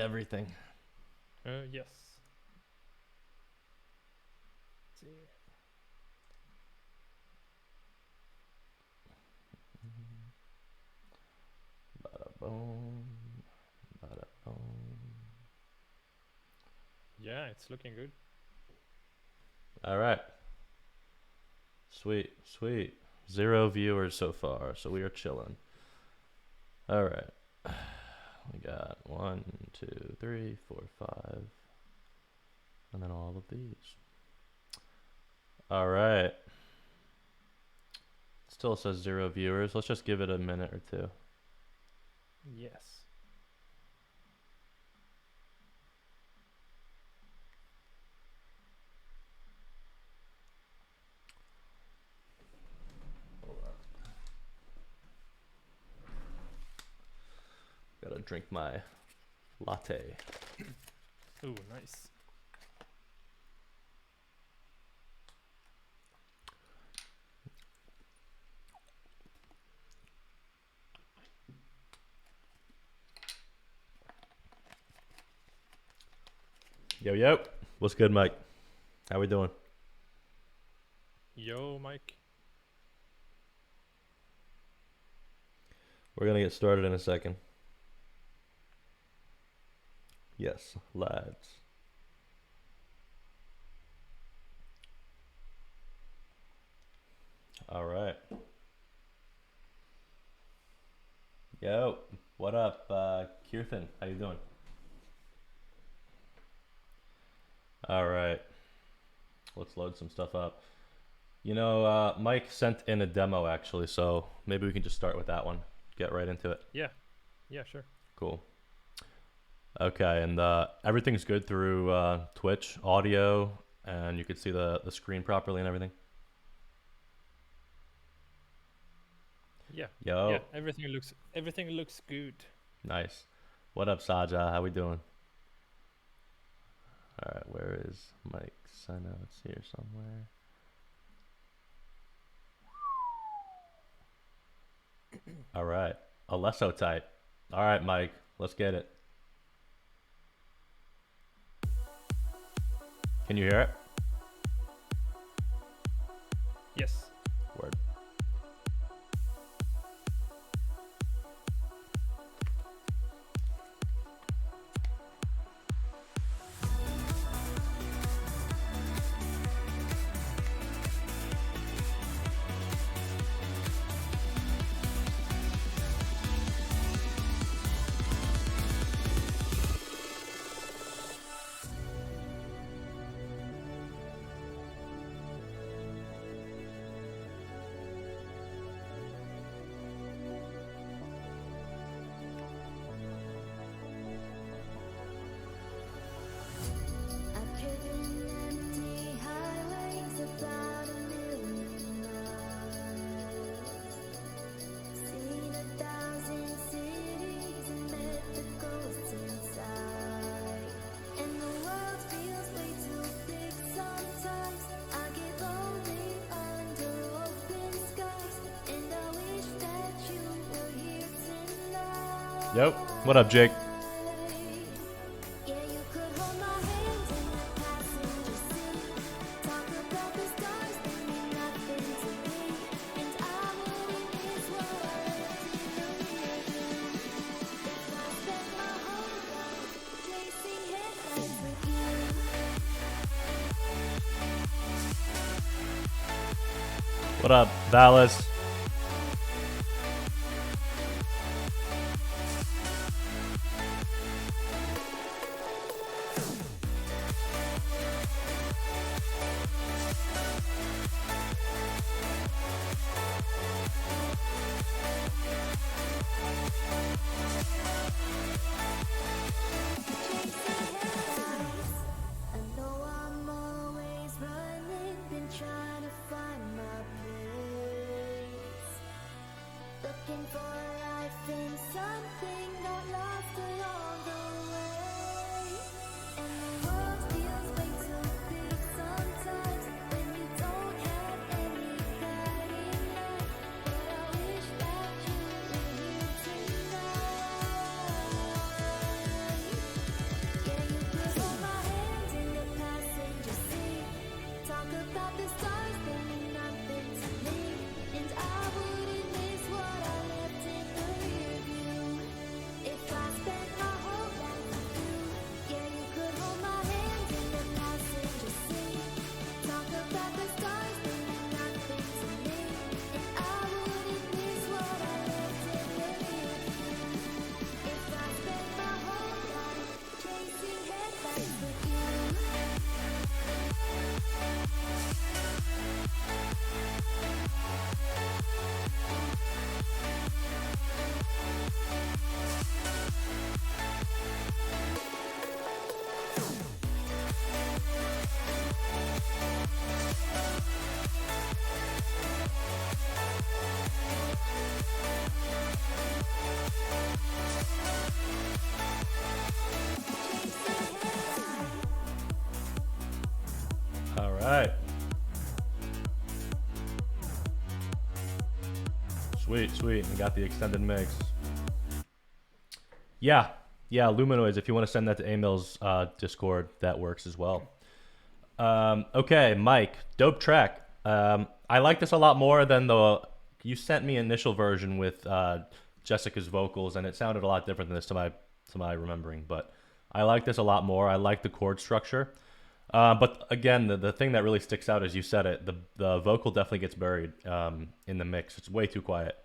everything. Yes. Let's see. Bada boom. Bada boom. Yeah, it's looking good. All right. Sweet, sweet. 0 viewers so far, so we are chilling. All right. We got 1, 2, 3, 4, 5, and then all of these. All right. Still says 0 viewers. Let's just give it a minute or two. Yes. Gotta drink my latte. Ooh, nice. Yo, yo. What's good, Mike? How we doing? Yo, Mike. We're gonna get started in a second. Yes, lads. All right. Yo, what up, Kirthan? How you doing? All right. Let's load some stuff up. You know, Mike sent in a demo actually, so maybe we can just start with that one. Get right into it. Yeah. Yeah, sure. Cool. Okay, and everything's good through Twitch audio, and you can see the screen properly and everything. Yeah. Yo, Yeah, everything looks good. nice. What up, Saja? How we doing? All right, where is Mike's? I know it's here somewhere. All right, Alesso type. All right, Mike, let's get it. Can you hear it? Yes. Word. Yep. What up, Jake? What up, Valis? right. Sweet, sweet. We got the extended mix. Yeah, yeah, Luminoids. If you want to send that to Emil's Discord, that works as well. Okay, Mike, dope track. I like this a lot more than the you sent me initial version with Jessica's vocals, and it sounded a lot different than this to my remembering. But I like this a lot more. I like the chord structure. But again, the thing that really sticks out, as you said it, the vocal definitely gets buried in the mix. It's way too quiet.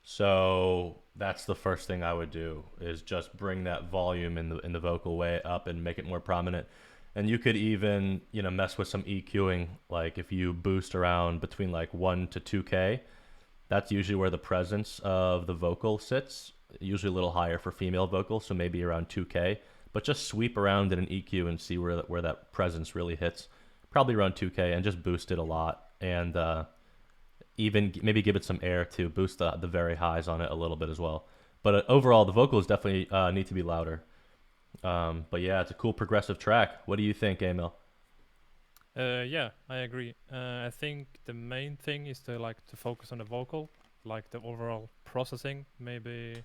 So that's the first thing I would do is just bring that volume in the vocal way up and make it more prominent. And you could even mess with some EQing, like if you boost around between like 1 to 2K, that's usually where the presence of the vocal sits. Usually a little higher for female vocals, so maybe around 2K. But just sweep around in an EQ and see where that presence really hits. Probably around 2K, and just boost it a lot. And even maybe give it some air to boost the very highs on it a little bit as well. But overall, the vocals definitely need to be louder. But yeah, it's a cool progressive track. What do you think, Emil? Yeah, I agree. I think the main thing is to focus on the vocal, like the overall processing. Maybe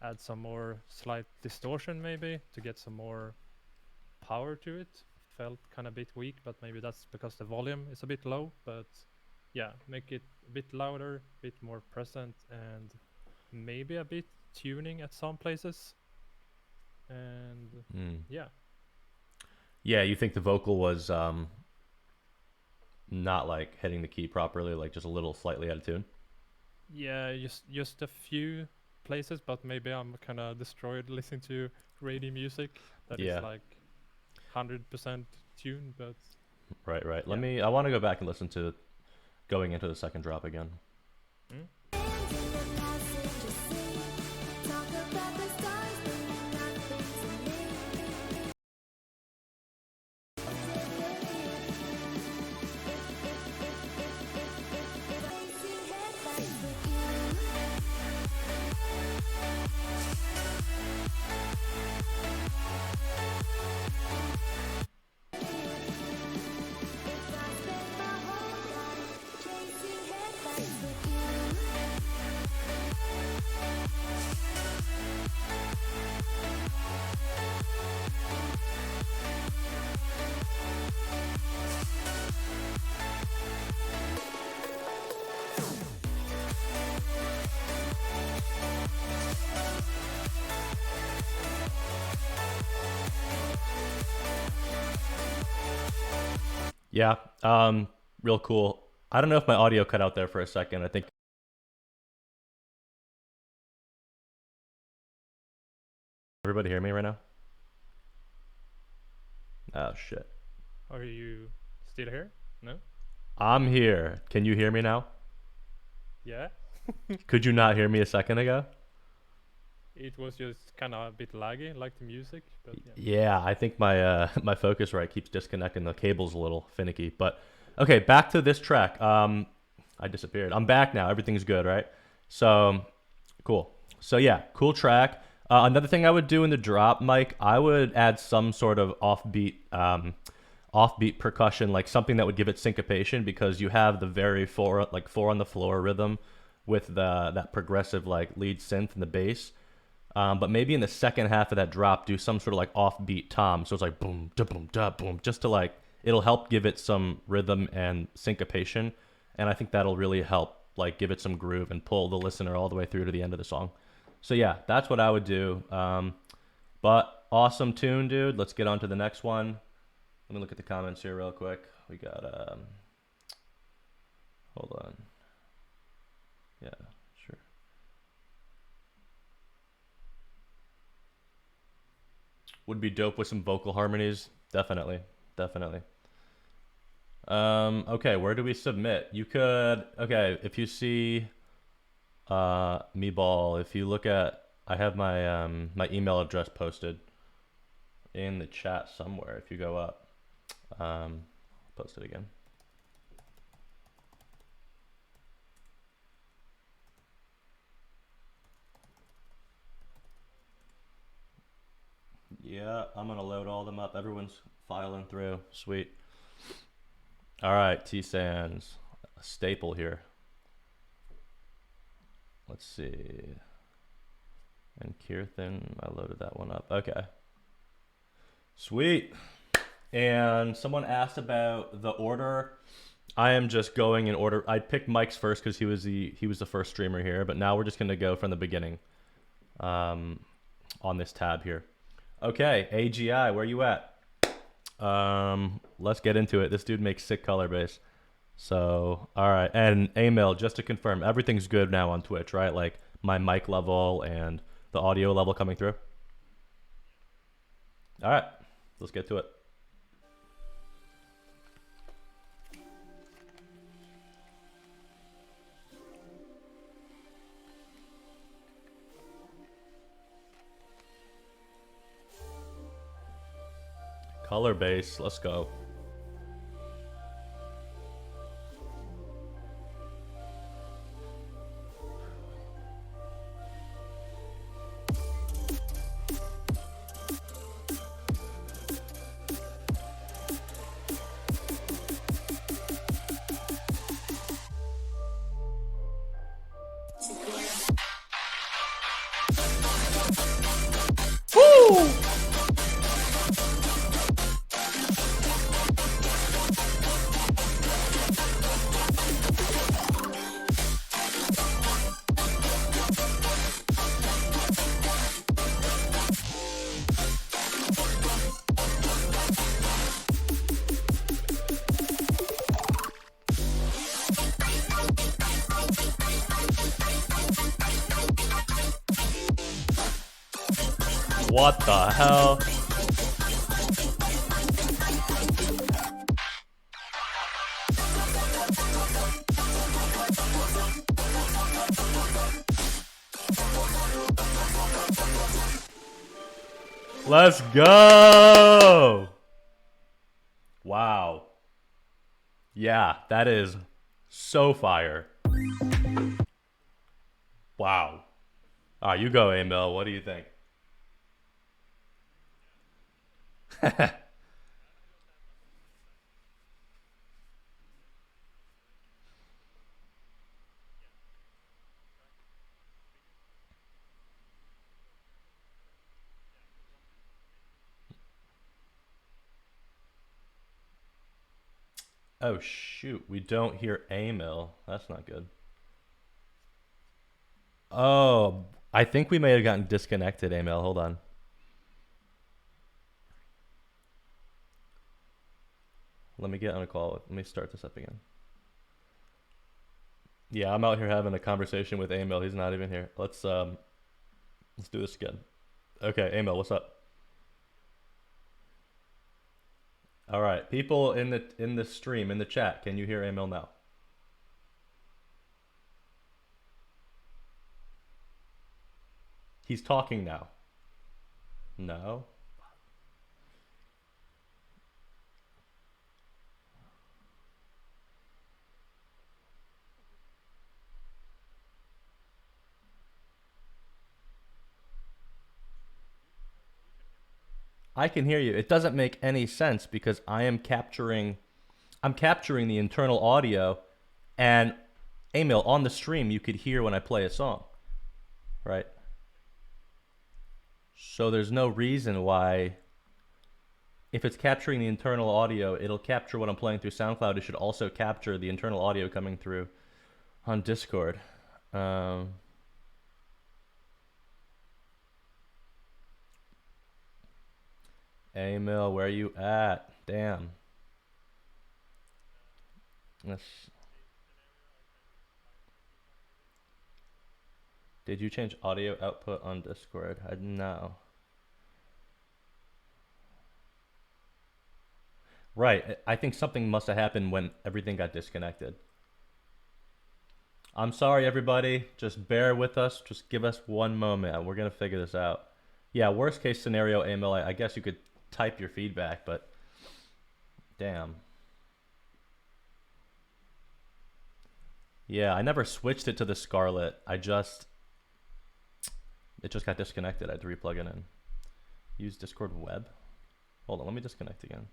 add some more slight distortion, maybe to get some more power to it. Felt kind of a bit weak, but maybe that's because the volume is a bit low. But yeah, make it a bit louder, a bit more present, and maybe a bit tuning at some places. And yeah, Yeah, you think the vocal was not like hitting the key properly, like just a little slightly out of tune? yeah, just a few places, but maybe I'm kind of destroyed listening to radio music that is Yeah, like 100% tuned. But right, right. yeah. I want to go back and listen to going into the second drop again. Mm? Yeah, real cool. I don't know if my audio cut out there for a second. I think everybody hear me right now. Oh shit. Are you still here? No? I'm here. Can you hear me now? Yeah. Could you not hear me a second ago? It was just kind of a bit laggy, like the music, but yeah. Yeah, I think my my Focusrite keeps disconnecting. The cable's a little finicky. But okay, back to this track. I disappeared. I'm back now. Everything's good, right? So cool. So yeah, cool track. Another thing I would do in the drop, Mike, I would add some sort of offbeat percussion, like something that would give it syncopation, because you have the very four on the floor rhythm with that progressive like lead synth and the bass. But maybe in the second half of that drop, do some sort of like offbeat tom. So it's like boom, da boom, da boom, just to like, it'll help give it some rhythm and syncopation. And I think that'll really help like give it some groove and pull the listener all the way through to the end of the song. So yeah, that's what I would do. But awesome tune, dude. Let's get on to the next one. Let me look at the comments here real quick. We got, hold on. Yeah, sure. Would be dope with some vocal harmonies. Definitely, definitely. Okay, where do we submit? You could, okay, if you see me ball, if you look at, I have my my email address posted in the chat somewhere. If you go up, post it again. Yeah, I'm gonna load all them up. Everyone's filing through. Sweet. All right, T Sands, a staple here. Let's see. And Kirthan, I loaded that one up. Okay. Sweet. And someone asked about the order. I am just going in order. I picked Mike's first because he was the first streamer here, but now we're just gonna go from the beginning on this tab here. Okay, AGI, where you at? Let's get into it. This dude makes sick color base. So, all right. And Emil, just to confirm, everything's good now on Twitch, right? Like my mic level and the audio level coming through. All right, let's get to it. Color base, let's go. What the hell? Let's go! Wow. Yeah, that is so fire. Wow. All right, you go, Emil. What do you think? Oh shoot, we don't hear Emil. That's not good. Oh, I think we may have gotten disconnected, Emil. Hold on. Let me get on a call. Let me start this up again. Yeah, I'm out here having a conversation with Emil. He's not even here. Let's do this again. Okay, Emil, what's up? All right, people in the stream, in the chat, can you hear Emil now? He's talking now. No. I can hear you. It doesn't make any sense because I'm capturing the internal audio, and Emil, on the stream you could hear when I play a song, right? So there's no reason why, if it's capturing the internal audio, it'll capture what I'm playing through SoundCloud. It should also capture the internal audio coming through on Discord. Emil, where you at? Damn. Did you change audio output on Discord? No. Right. I think something must have happened when everything got disconnected. I'm sorry, everybody. Just bear with us. Just give us one moment. We're going to figure this out. Yeah, worst case scenario, Emil, I guess you could type your feedback, but damn. Yeah, I never switched it to the Scarlet. It just got disconnected. I had to replug it in. Use Discord web. Hold on, let me disconnect again.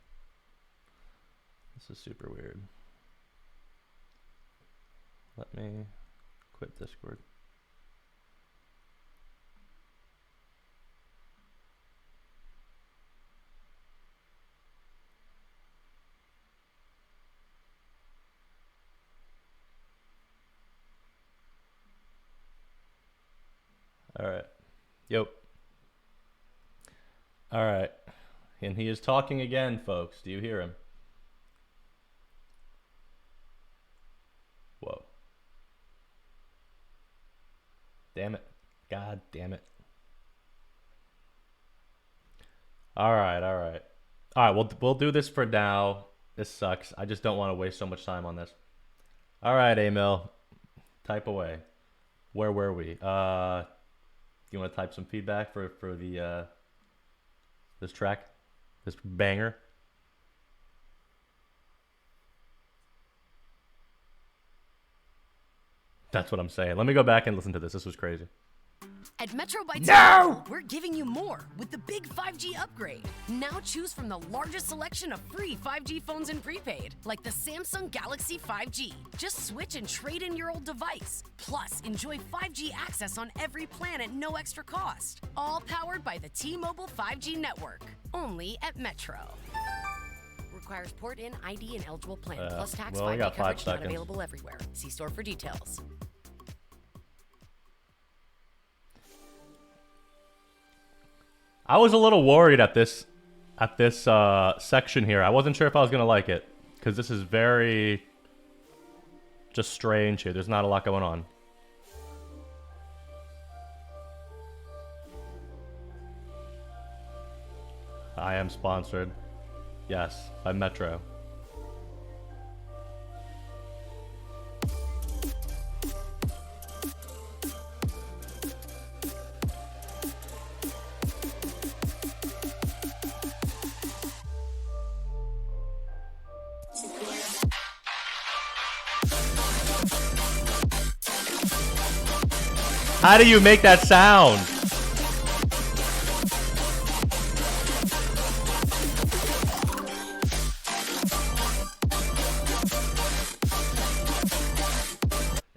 This is super weird. Let me quit Discord. All right. Yep. All right. And he is talking again, folks. Do you hear him? Whoa. Damn it. God damn it. All right, all right. All right, we'll do this for now. This sucks. I just don't want to waste so much time on this. All right, Emil. Type away. Where were we? You want to type some feedback for the this track? This banger? That's what I'm saying. Let me go back and listen to this. This was crazy. At Metro by No! T-Mobile, we're giving you more with the big 5G upgrade. Now choose from the largest selection of free 5G phones in prepaid, like the Samsung Galaxy 5G. Just switch and trade in your old device. Plus, enjoy 5G access on every plan at no extra cost. All powered by the T-Mobile 5G network. Only at Metro. Requires port-in ID and eligible plan, plus tax. Well, we 5G got 5 coverage not seconds. available everywhere. See store for details. I was a little worried at this section here. I wasn't sure if I was gonna like it because this is very just strange here. There's not a lot going on. I am sponsored. Yes, by Metro. How do you make that sound?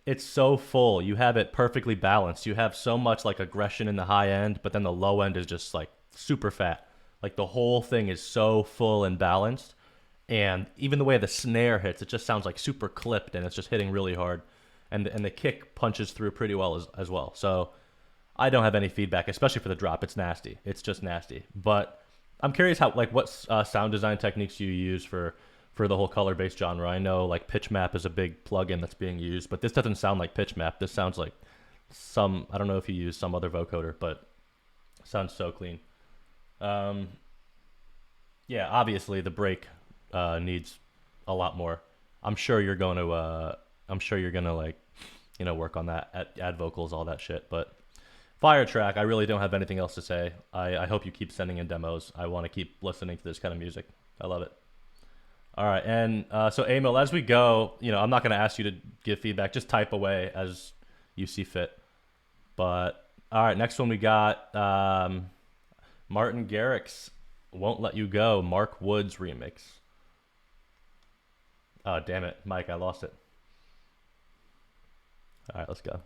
It's so full. You have it perfectly balanced. You have so much like aggression in the high end, but then the low end is just like super fat. Like the whole thing is so full and balanced. And even the way the snare hits, it just sounds like super clipped and it's just hitting really hard. And the kick punches through pretty well as well. So I don't have any feedback, especially for the drop. It's nasty. It's just nasty. But I'm curious how, like, what sound design techniques you use for the whole color-based genre. I know, like, pitch map is a big plugin that's being used, but this doesn't sound like pitch map. This sounds like some, I don't know if you use some other vocoder, but it sounds so clean. Yeah, obviously the break needs a lot more. I'm sure you're going to like, you know, work on that, add vocals, all that shit. But fire track, I really don't have anything else to say. I hope you keep sending in demos. I want to keep listening to this kind of music. I love it. All right, and so Emil, as we go, you know, I'm not going to ask you to give feedback. Just type away as you see fit. But all right, next one we got Martin Garrix, "Won't Let You Go," Mark Woods remix. Oh, damn it, Mike, I lost it. All right, let's go.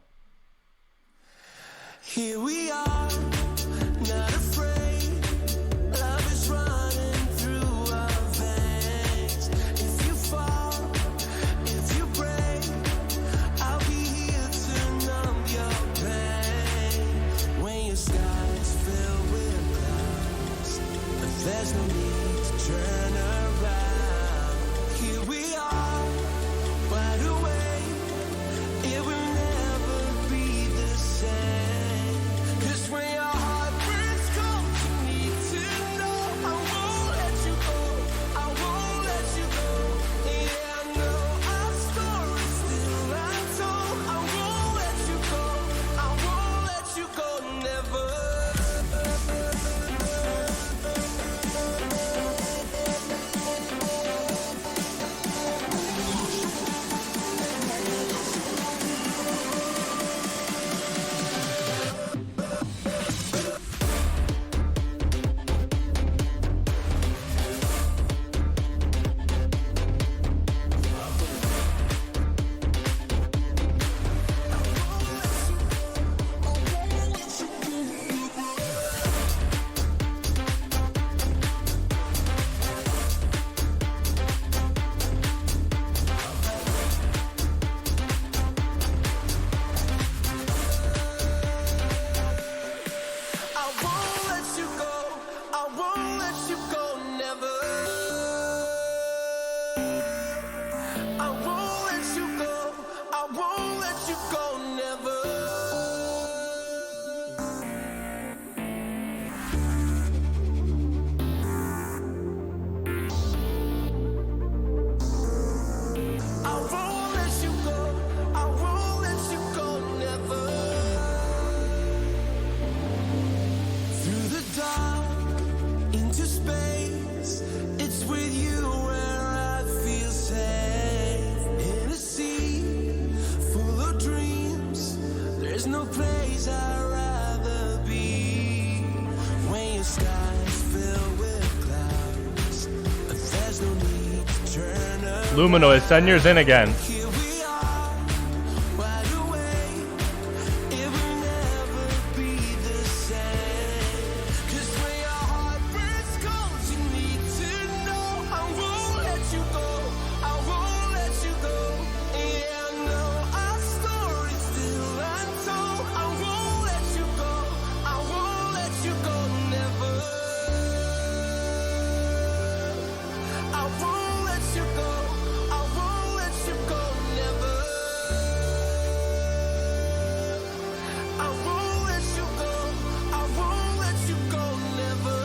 Here we are, not afraid. Love is running through our veins. If you fall, if you break, I'll be here to numb your pain. When your sky's filled with clouds, but there's no need to turn around. Here we are, wide awake. It will never be the same. When your heart breaks cold, you need to know I won't let you go. I won't let you go. Yeah, I know our story's still untold. I won't let you go. I won't let you go, never. Luminoid, send yours in again. Here we are, wide awake. It will never be the same. 'Cause when your heart breaks cold, you need to know I won't let you go. I won't let you go. Yeah, I know our story's still untold. I won't let you go. I won't let you go. Never. I won't let you go. I won't let you go. Never. I won't let you go. I won't let you go. Never.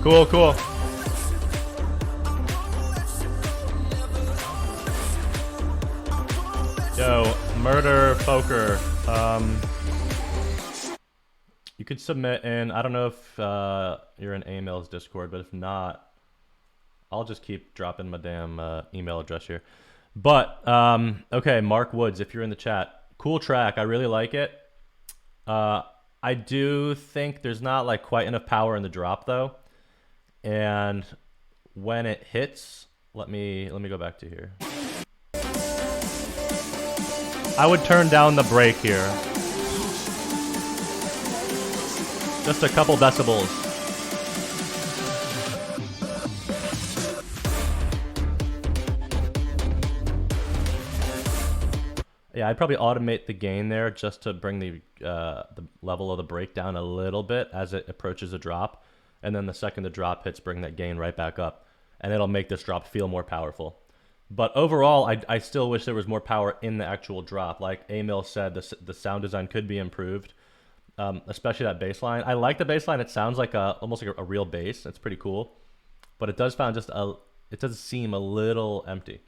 Cool, cool. Yo, Murder Poker. You could submit in. I don't know if you're in AML's Discord, but if not, I'll just keep dropping my damn email address here. But okay, Mark Woods, if you're in the chat, cool track. I really like it. I do think there's not like quite enough power in the drop though. And when it hits, let me go back to here. I would turn down the break here. Just a couple decibels. Yeah, I'd probably automate the gain there just to bring the level of the break down a little bit as it approaches a drop. And then the second the drop hits, bring that gain right back up. And it'll make this drop feel more powerful. But overall, I still wish there was more power in the actual drop. Like Emil said, the sound design could be improved, especially that bass line. I like the bass line. It sounds like almost like a real bass. It's pretty cool. But it does it does seem a little empty.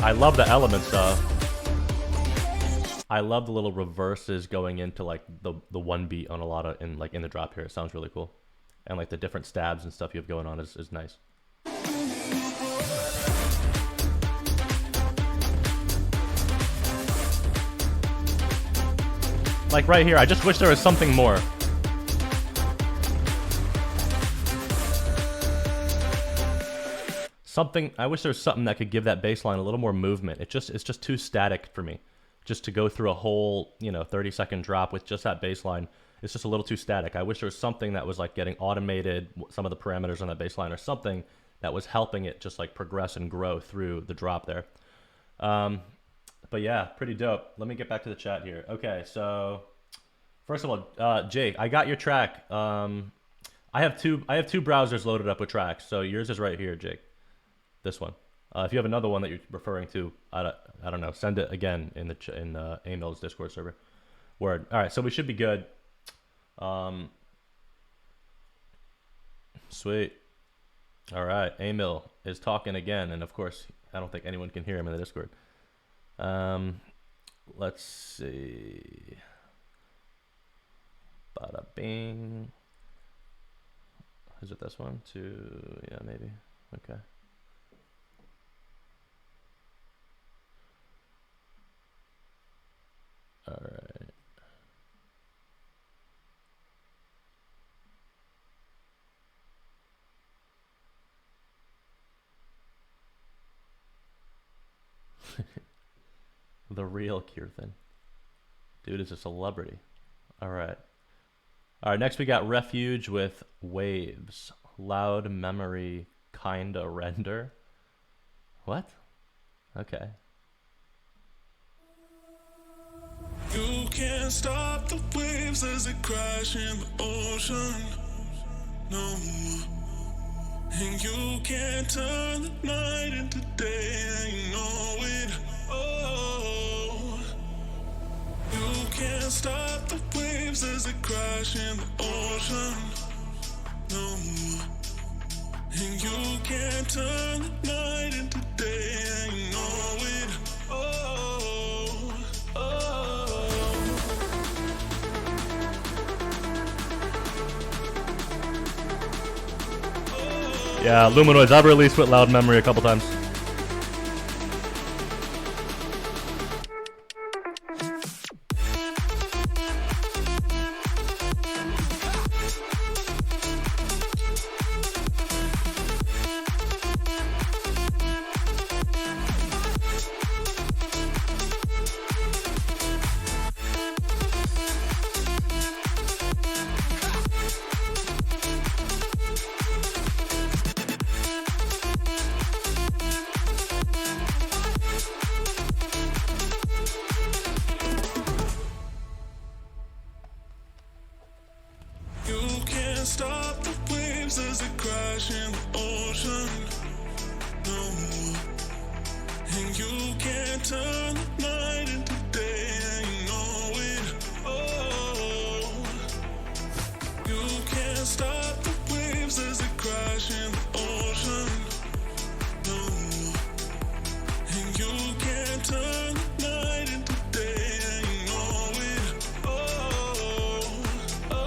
I love the elements though. I love the little reverses going into like the one beat on a lot of in the drop here. It sounds really cool. And like the different stabs and stuff you have going on is nice. Like right here, I just wish there was something more. I wish there was something that could give that bass line a little more movement. It's just too static for me. Just to go through a whole, 30-second drop with just that bass line, it's just a little too static. I wish there was something that was like getting automated, some of the parameters on that bass line, or something that was helping it just like progress and grow through the drop there. But yeah, pretty dope. Let me get back to the chat here. Okay, so first of all, Jake, I got your track. I have two browsers loaded up with tracks, so yours is right here, Jake. This one. If you have another one that you're referring to, I don't know. Send it again in Emil's Discord server. Word. All right, so we should be good. Sweet. All right, Emil is talking again, and of course, I don't think anyone can hear him in the Discord. Let's see. Bada bing. Is it this one? Yeah, maybe. Okay. All right. The real Kirthan. Dude is a celebrity. All right. All right, next we got Refuge with Waves. Loud memory kinda render. What? Okay. You can't stop the waves as they crash in the ocean. No. And you can't turn the night into day, and you know it. Oh. You can't stop the waves as they crash in the ocean. No. And you can't turn the night into day, and you know it. Oh, oh. Yeah, Luminoids. I've released with Loud Memory a couple times. You can't stop the waves as they crash in the ocean. No. And you can't turn the night into day, and you know it. Oh. You can't stop the waves as they crash in the ocean. No. And you can't turn the night into day, and you know it. Oh, oh.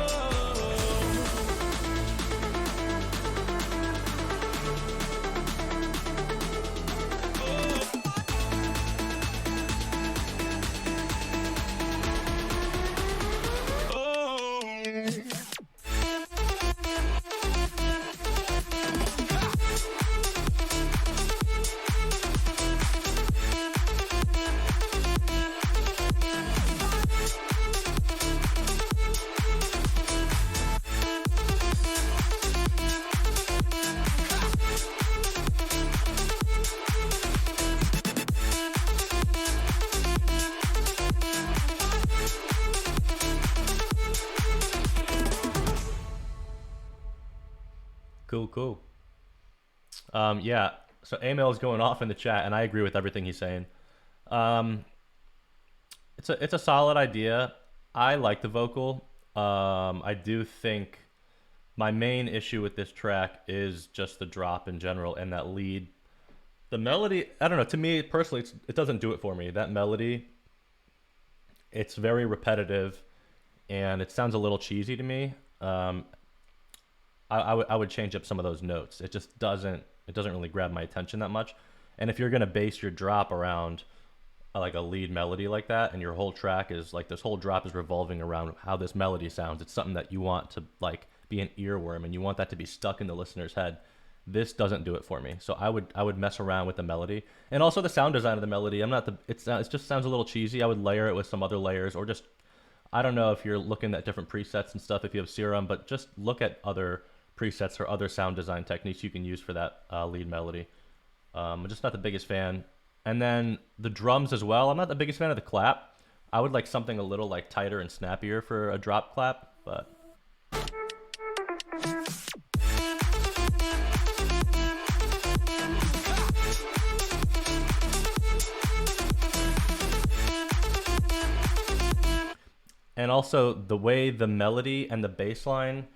Cool. Yeah. So Amel is going off in the chat, and I agree with everything he's saying. It's a solid idea. I like the vocal. I do think my main issue with this track is just the drop in general and that lead. The melody, I don't know. To me personally, it doesn't do it for me. That melody, it's very repetitive, and it sounds a little cheesy to me. I would change up some of those notes. It just doesn't really grab my attention that much. And if you're gonna base your drop around like a lead melody like that, and your whole track is like this whole drop is revolving around how this melody sounds, it's something that you want to like be an earworm, and you want that to be stuck in the listener's head. This doesn't do it for me. So I would mess around with the melody, and also the sound design of the melody. It just sounds a little cheesy. I would layer it with some other layers, or just, I don't know if you're looking at different presets and stuff if you have Serum, but just look at other presets or other sound design techniques you can use for that lead melody. I'm just not the biggest fan. And then the drums as well. I'm not the biggest fan of the clap. I would like something a little like tighter and snappier for a drop clap, but and also the way the melody and the bass line,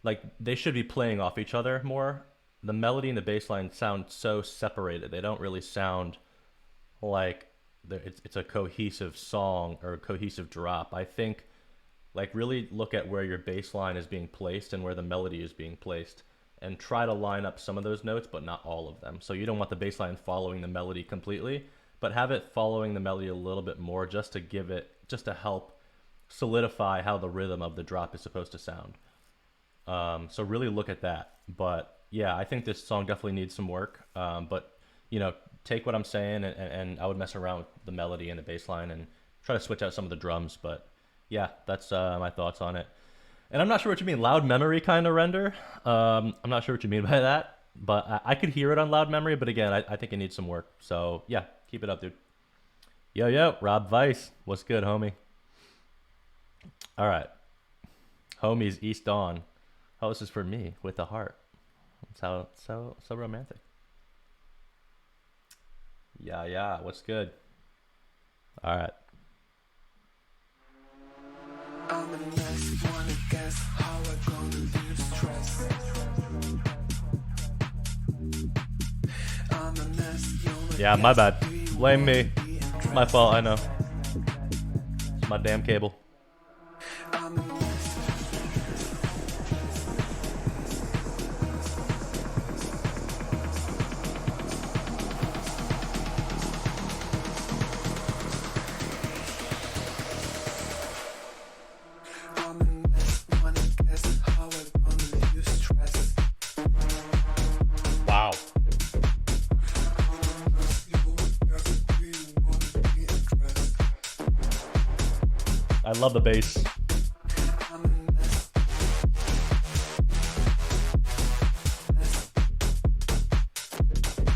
like they should be playing off each other more. The melody and the bass line sound so separated. They don't really sound like it's a cohesive song or a cohesive drop. I think like really look at where your bass line is being placed and where the melody is being placed, and try to line up some of those notes, but not all of them. So you don't want the bass line following the melody completely, but have it following the melody a little bit more, just to help solidify how the rhythm of the drop is supposed to sound. So really look at that. But yeah, I think this song definitely needs some work. But you know, take what I'm saying, and I would mess around with the melody and the bass line and try to switch out some of the drums. But yeah, that's my thoughts on it. And I'm not sure what you mean, loud memory kind of render. I'm not sure what you mean by that, but I could hear it on loud memory. But again, I think it needs some work. So yeah, keep it up, dude. Yo, Rob Weiss, what's good, homie? All right. Homies East Dawn. Oh, this is for me with a heart. It's so romantic. Yeah. What's good? All right. I'm the next one to guess how we're gonna lose stress. I'm a mess, you're Yeah, my bad. Blame me. It's my fault, I know. It's my damn cable. I'm a mess. I'm a mess, wanna guess how we're gonna lose stress. Wow. I love the bass.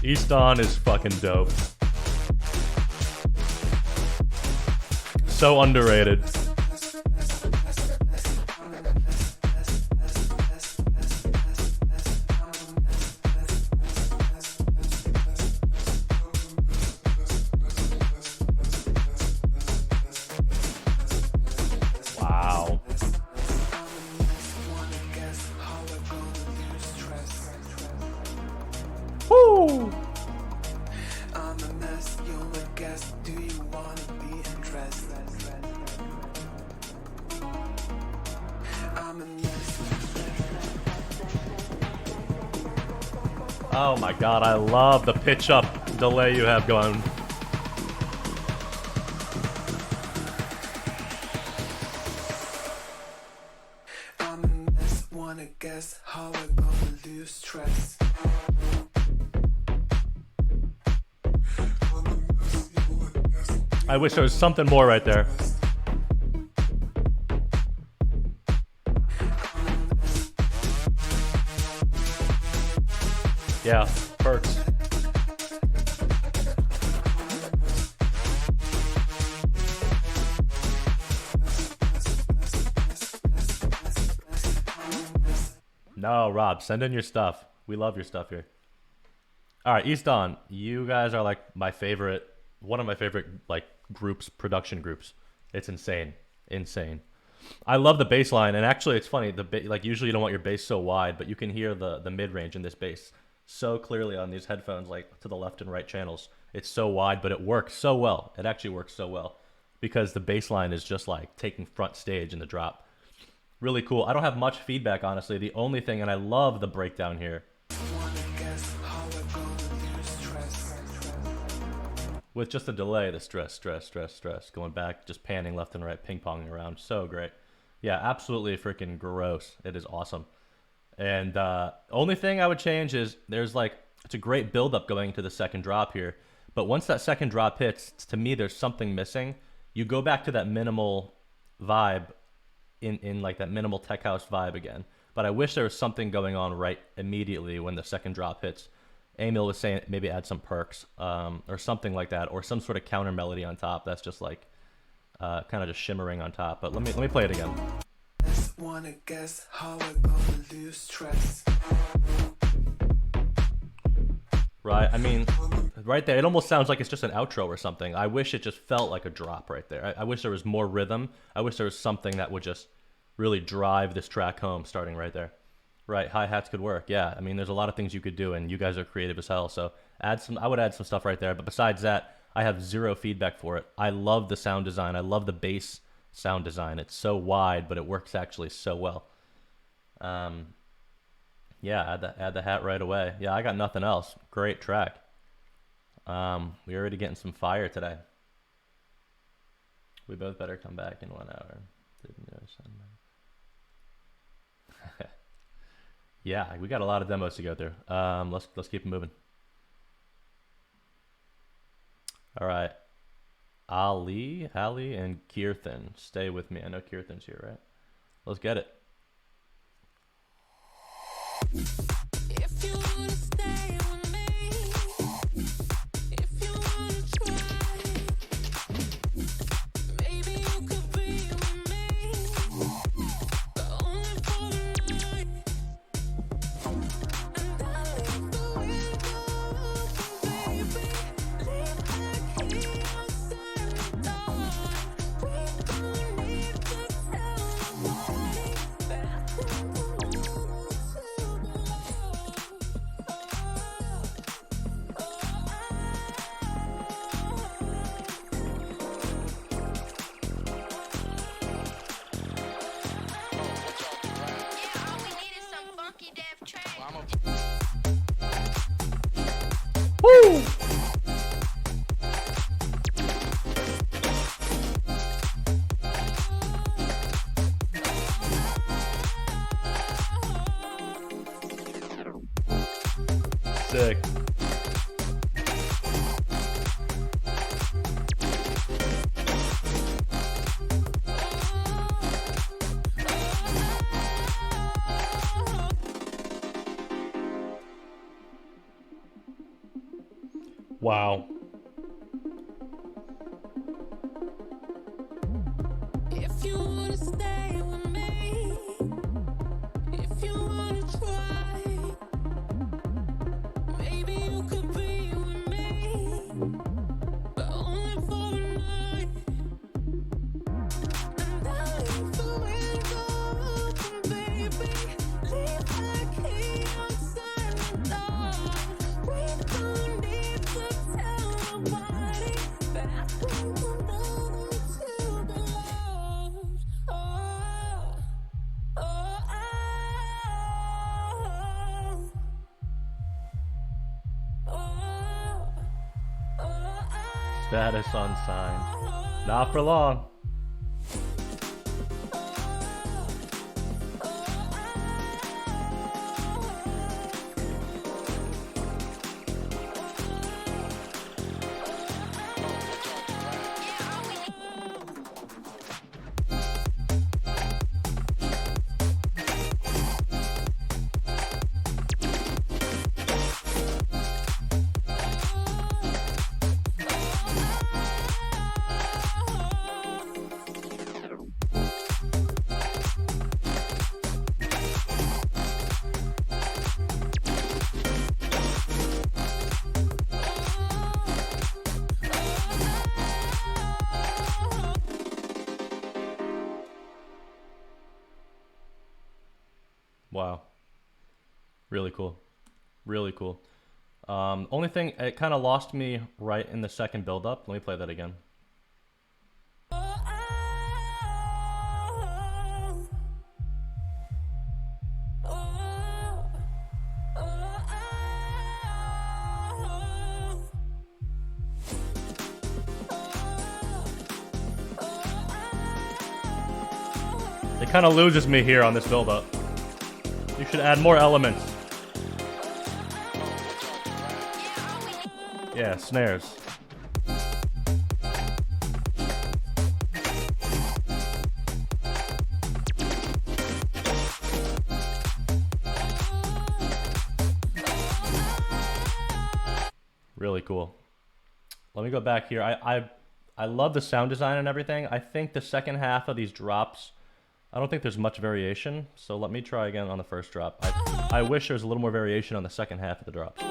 East Dawn is fucking dope. So underrated. Wow. Woo! I'm a mess, you're a guest. Do you wanna be undressed? I'm a mess. Oh my god, I love the pitch up delay you have going. I'm a mess, wanna guess how we're gonna lose stress. I wish there was something more right there. Yeah, perks. No, Rob, send in your stuff. We love your stuff here. All right, East Dawn, you guys are like my favorite, one of my favorite like groups, production groups. It's insane, insane. I love the bass line, and actually, it's funny. Like usually you don't want your bass so wide, but you can hear the mid range in this bass so clearly on these headphones, like to the left and right channels. It's so wide, but it works so well. It actually works so well because the bass line is just like taking front stage in the drop. Really cool. I don't have much feedback, honestly. The only thing, and I love the breakdown here. With just a delay, the stress, going back, just panning left and right, ping-ponging around. So great. Yeah, absolutely freaking gross. It is awesome. And only thing I would change is there's like, it's a great build-up going into the second drop here. But once that second drop hits, to me, there's something missing. You go back to that minimal vibe in like that minimal tech house vibe again. But I wish there was something going on right immediately when the second drop hits. Emil was saying maybe add some perks or something like that, or some sort of counter melody on top that's just like kind of just shimmering on top. But let me play it again. Wanna guess how we're gonna lose stress. Right, I mean, right there, it almost sounds like it's just an outro or something. I wish it just felt like a drop right there. I wish there was more rhythm. I wish there was something that would just really drive this track home starting right there. Right, hi-hats could work, yeah. I mean, there's a lot of things you could do, and you guys are creative as hell, so I would add some stuff right there. But besides that, I have zero feedback for it. I love the sound design. I love the bass sound design. It's so wide, but it works actually so well. Yeah, add the hat right away. Yeah, I got nothing else. Great track. We're already getting some fire today. We both better come back in 1 hour. Yeah, we got a lot of demos to go through. Let's keep it moving. All right, Ali, and Kirthan, stay with me. I know Kirthan's here, right? Let's get it. If you wanna stay with me, if you wanna try, maybe you could be with me. Sick. Wow. If you wanna stay with me, if you wanna try, maybe you could be with me, but only for a night. And I'll leave the window open, baby. Leave the key outside the door. We don't need to tell nobody, but I think we'll know to be loved. Oh, oh, oh, oh, Status unsigned. Not for long. Wow. Really cool. Really cool. Only thing, it kind of lost me right in the second build up. Let me play that again. It kind of loses me here on this build up. You should add more elements. Yeah, snares. Really cool. Let me go back here. I love the sound design and everything. I think the second half of these drops, I don't think there's much variation. So let me try again on the first drop. I wish there was a little more variation on the second half of the drops.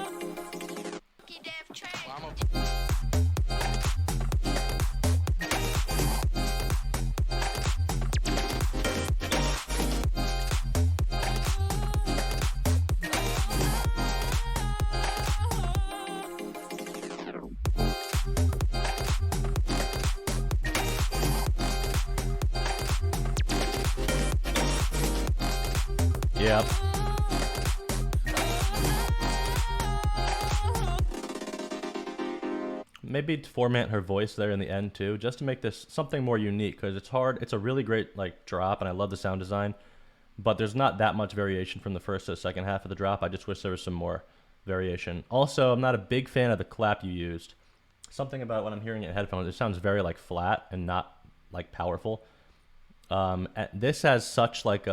Yep. Maybe format her voice there in the end too, just to make this something more unique, because it's hard. It's a really great like drop, and I love the sound design, but there's not that much variation from the first to the second half of the drop. I just wish there was some more variation. Also, I'm not a big fan of the clap you used. Something about when I'm hearing it in headphones, it sounds very like flat and not like powerful. And this has such like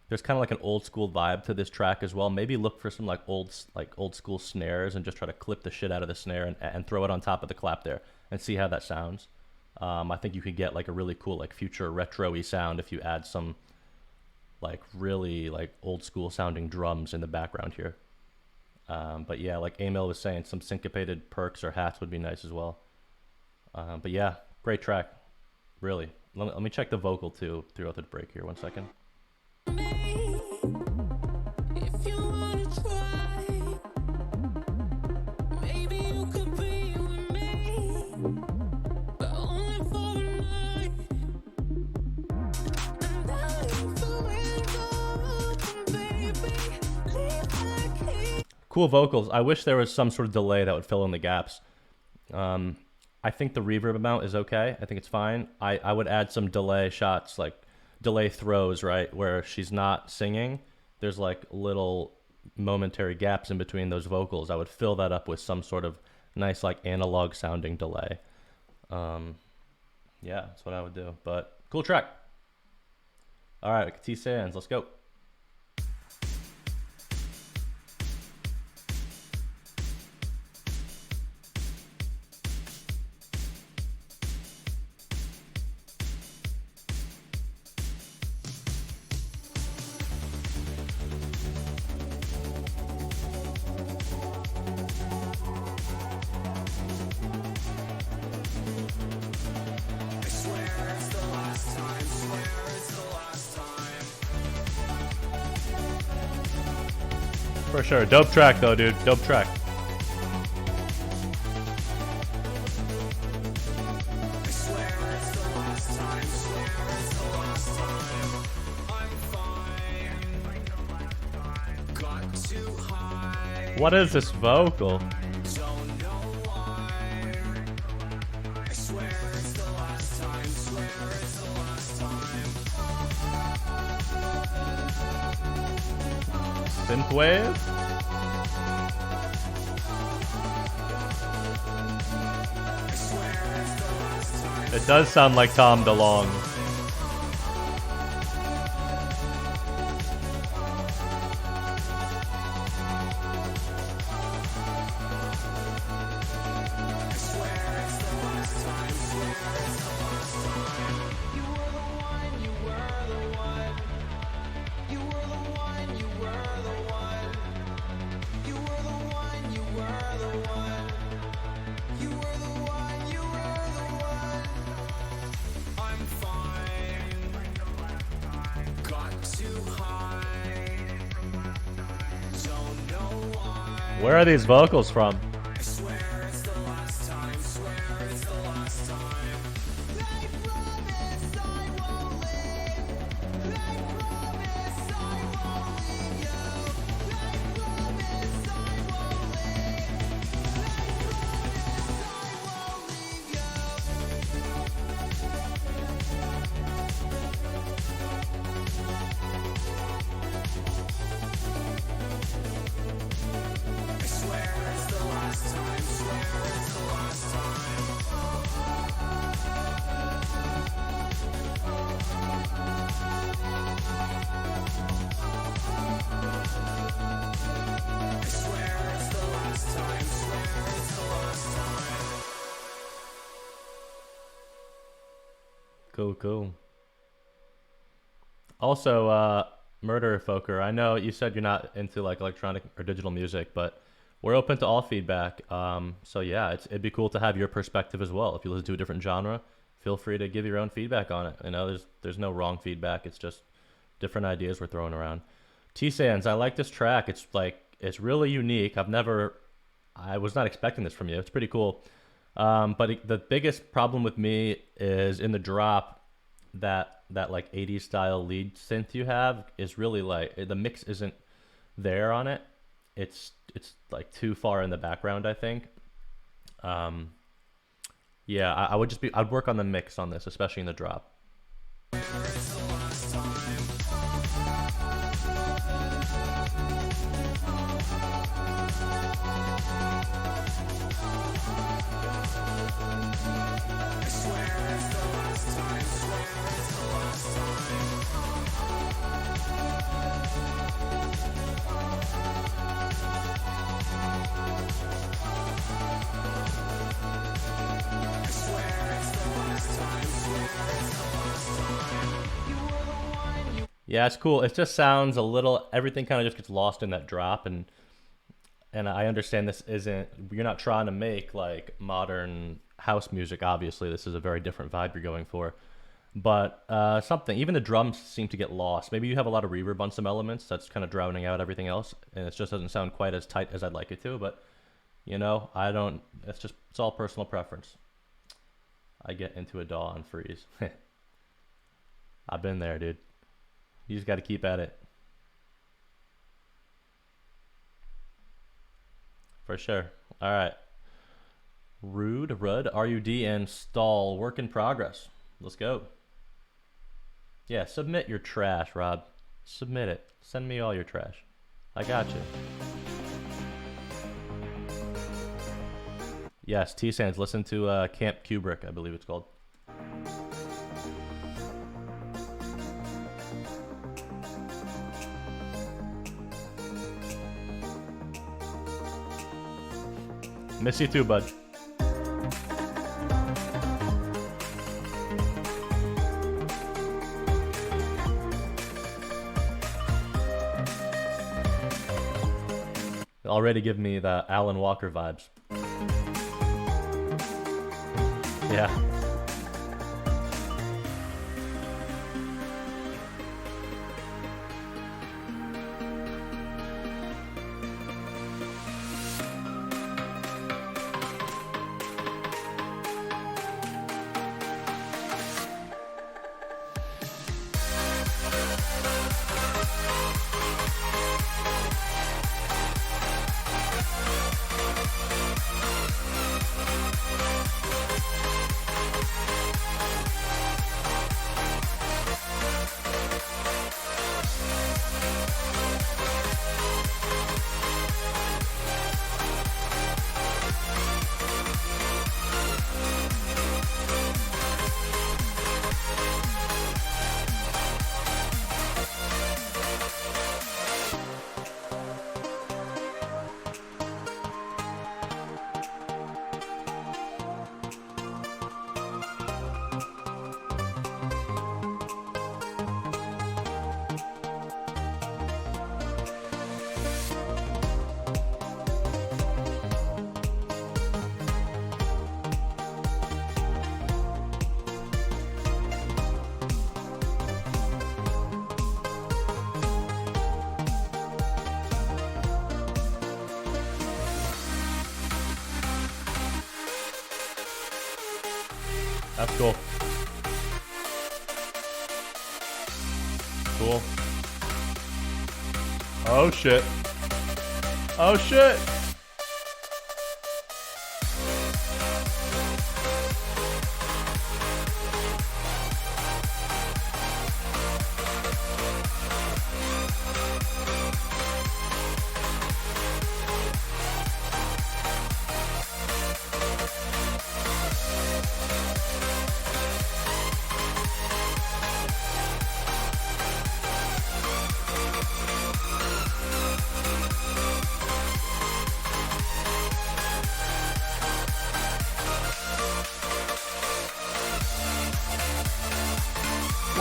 there's kind of like an old school vibe to this track as well. Maybe look for some like old school snares and just try to clip the shit out of the snare and throw it on top of the clap there and see how that sounds. I think you could get like a really cool like future retro-y sound if you add some like really like old school sounding drums in the background here. But yeah, like Emil was saying, some syncopated perks or hats would be nice as well. But yeah, great track, really. Let me check the vocal too throughout the break here. 1 second. if you wanna try, maybe you could be with me, but only for a night. And I'll leave the window open, baby. Leave the key. Cool vocals. I wish there was some sort of delay that would fill in the gaps. I think the reverb amount is okay. I think it's fine. I would add some delay shots, like delay throws, right? Where she's not singing. There's like little momentary gaps in between those vocals, I would fill that up with some sort of nice like analog sounding delay. Yeah, that's what I would do. But cool track. All right, T Sands, let's go. For sure. Dope track though, dude. Dope track. What is this vocal? Synthwave? It does sound like Tom DeLonge. Where are these vocals from? Cool. Also, Murder Foker, I know you said you're not into like electronic or digital music, but we're open to all feedback. So yeah, it'd be cool to have your perspective as well. If you listen to a different genre, feel free to give your own feedback on it. You know, there's no wrong feedback. It's just different ideas we're throwing around. T-Sands, I like this track. It's really unique. I was not expecting this from you. It's pretty cool. But the biggest problem with me is in the drop, that like 80s style lead synth you have is really like the mix isn't there on it. It's like too far in the background, I think. Yeah, I'd work on the mix on this, especially in the drop. Yeah, it's cool. It just sounds a little, everything kind of just gets lost in that drop, and I understand this isn't, you're not trying to make like modern house music, obviously. This is a very different vibe you're going for. But something, even the drums seem to get lost. Maybe you have a lot of reverb on some elements that's kind of drowning out everything else, and it just doesn't sound quite as tight as I'd like it to, but you know, it's all personal preference. I get into a DAW and freeze. I've been there, dude. You just got to keep at it. For sure. All right. Rudd, R-U-D, and Stall, work in progress. Let's go. Yeah, submit your trash, Rob. Submit it. Send me all your trash. I got you. Yes, T-Sands, listen to Camp Kubrick, I believe it's called. Miss you too, bud. Already give me the Alan Walker vibes. Yeah. That's cool. Cool. Oh shit. Oh shit.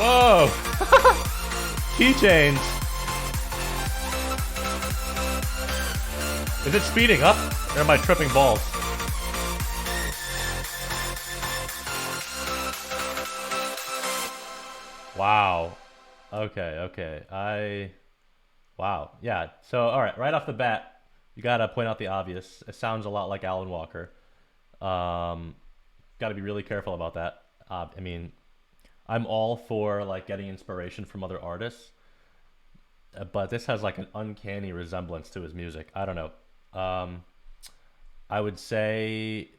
Whoa! Keychains! Is it speeding up? Or am I tripping balls? Wow. Okay. Wow. Yeah. So, alright, right off the bat, you gotta point out the obvious. It sounds a lot like Alan Walker. Gotta be really careful about that. I mean, I'm all for like getting inspiration from other artists, but this has like an uncanny resemblance to his music. I don't know. I would say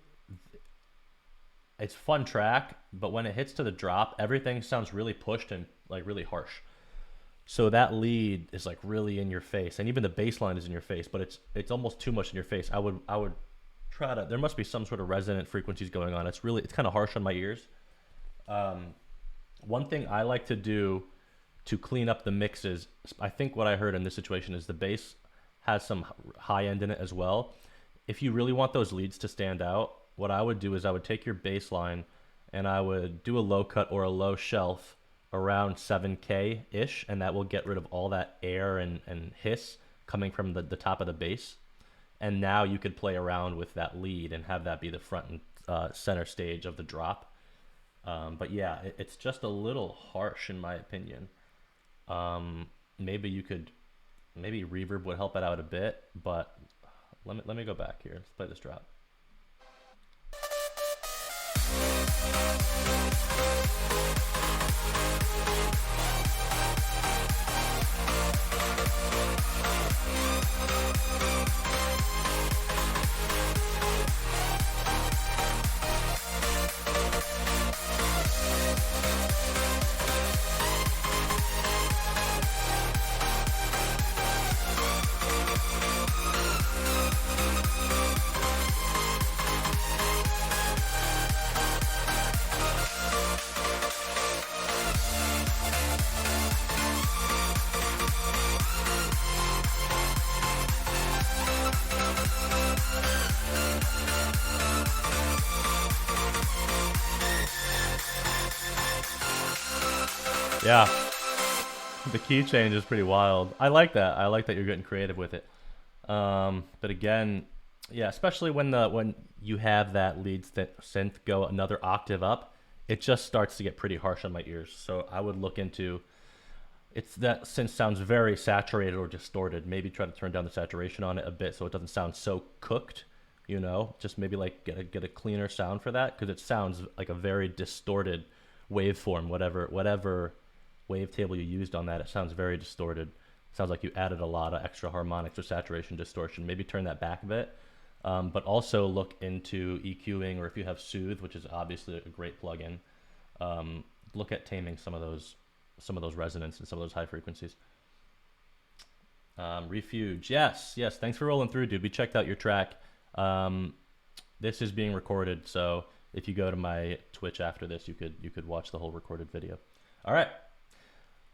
it's a fun track, but when it hits to the drop, everything sounds really pushed and like really harsh. So that lead is like really in your face, and even the bass line is in your face, but it's almost too much in your face. I would try to. There must be some sort of resonant frequencies going on. It's kind of harsh on my ears. One thing I like to do to clean up the mixes, I think what I heard in this situation is the bass has some high end in it as well. If you really want those leads to stand out, what I would do is I would take your bass line and I would do a low cut or a low shelf around 7K-ish, and that will get rid of all that air and hiss coming from the top of the bass. And now you could play around with that lead and have that be the front and center stage of the drop. But yeah, it's just a little harsh in my opinion. Maybe reverb would help it out a bit, but let me go back here. Let's play this drop. Yeah. The key change is pretty wild. I like that. I like that you're getting creative with it. But again, yeah, especially when you have that lead synth go another octave up, it just starts to get pretty harsh on my ears. So I would look into, it's that synth sounds very saturated or distorted. Maybe try to turn down the saturation on it a bit so it doesn't sound so cooked. You know, just maybe like get a cleaner sound for that, because it sounds like a very distorted waveform. Whatever wavetable you used on that, it sounds very distorted. It sounds like you added a lot of extra harmonics or saturation distortion. Maybe turn that back a bit, but also look into EQing, or if you have Soothe, which is obviously a great plugin, look at taming some of those resonance and some of those high frequencies. Refuge, yes, thanks for rolling through, dude. We checked out your track. This is being recorded, so if you go to my Twitch after this, you could watch the whole recorded video. All right,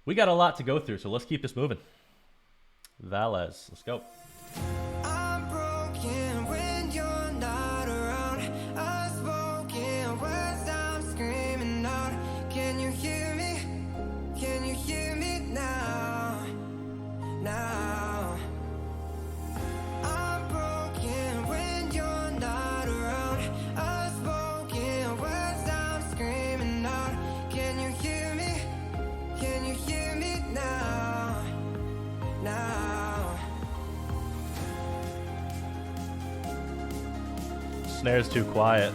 we got a lot to go through, so let's keep this moving. Valles, let's go. I'm broken when you're not around. Unspoken words I'm screaming out. Can you hear me? Can you hear me now? Now. I'm broken when you're not around. Unspoken words I'm screaming out. Can you hear me? Can you hear me now? Now. Snare's too quiet.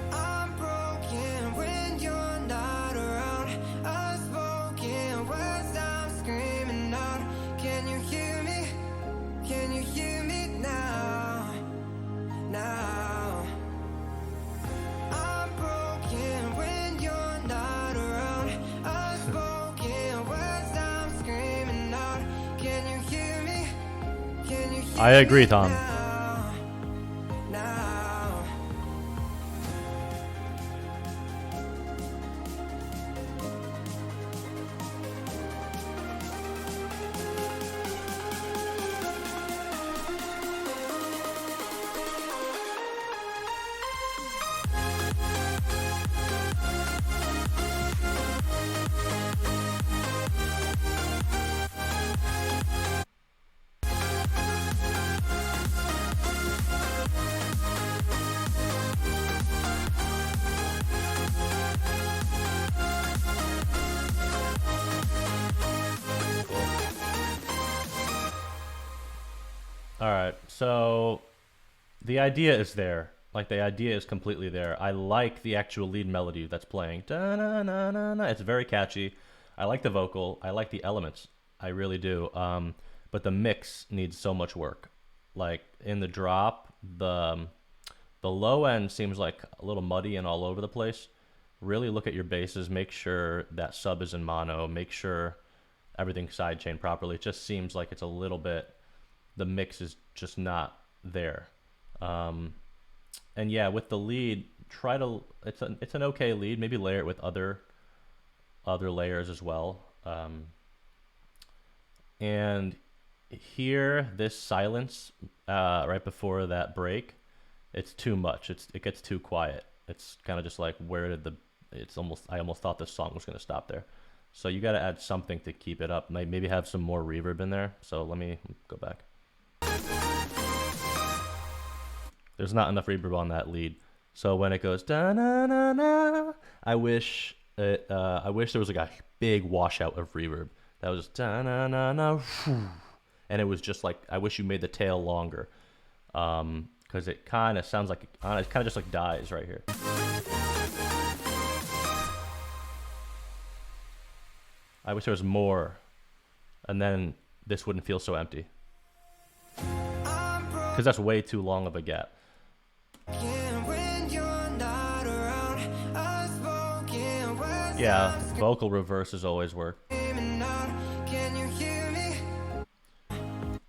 I'm broken when you're not around. Unspoken words I'm screaming out. Can you hear me? Can you hear me now? Now. I'm broken when you're not around. Unspoken words I'm screaming out. Can you hear me? Can you hear I agree, Tom. now? Now. All right, so the idea is there. Like, the idea is completely there. I like the actual lead melody that's playing. Da-na-na-na-na. It's very catchy. I like the vocal. I like the elements. I really do. But the mix needs so much work. Like, in the drop, the low end seems like a little muddy and all over the place. Really look at your basses. Make sure that sub is in mono. Make sure everything's sidechained properly. It just seems like it's a little bit... the mix is just not there. And yeah, with the lead, try to, it's an okay lead. Maybe layer it with other layers as well. And here, this silence right before that break, it's too much. It gets too quiet. It's kind of just like, where did I almost thought this song was going to stop there. So you got to add something to keep it up. Maybe have some more reverb in there. So let me go back. There's not enough reverb on that lead. So when it goes da na na na, I wish there was like a big washout of reverb. That was da na na na, and it was just like, I wish you made the tail longer, because it kind of sounds like it kind of just like dies right here. I wish there was more, and then this wouldn't feel so empty. Because that's way too long of a gap. Yeah, vocal reverses always work. So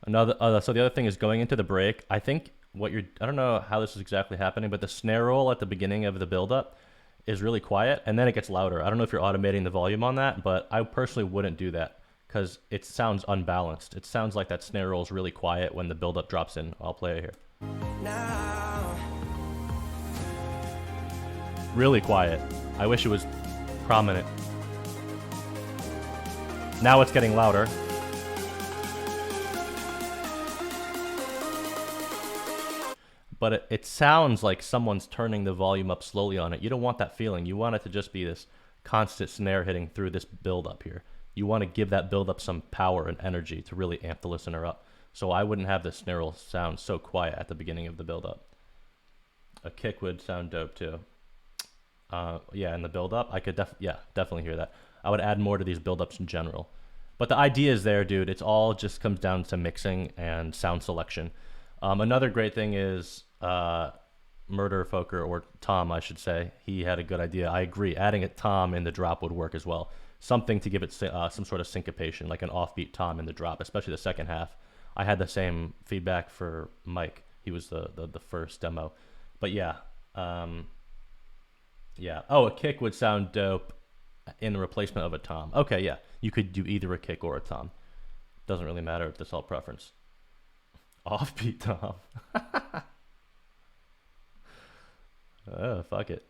the other thing is going into the break. I think I don't know how this is exactly happening, but the snare roll at the beginning of the build-up is really quiet, and then it gets louder. I don't know if you're automating the volume on that, but I personally wouldn't do that because it sounds unbalanced. It sounds like that snare roll is really quiet when the build-up drops in. I'll play it here. Really quiet. I wish it was prominent. Now it's getting louder. But it sounds like someone's turning the volume up slowly on it. You don't want that feeling. You want it to just be this constant snare hitting through this build-up here. You want to give that build-up some power and energy to really amp the listener up. So I wouldn't have the snare roll sound so quiet at the beginning of the build-up. A kick would sound dope too. Yeah, in the build-up, I could definitely hear that. I would add more to these build-ups in general. But the idea is there, dude. It's all just comes down to mixing and sound selection. Another great thing is Murder Foker, or Tom, I should say. He had a good idea. I agree. Adding a tom in the drop would work as well. Something to give it some sort of syncopation, like an offbeat tom in the drop, especially the second half. I had the same feedback for Mike. He was the first demo. But yeah. Yeah. Oh, a kick would sound dope in the replacement of a tom. Okay, yeah. You could do either a kick or a tom. Doesn't really matter if that's all preference. Offbeat tom. Oh, fuck it.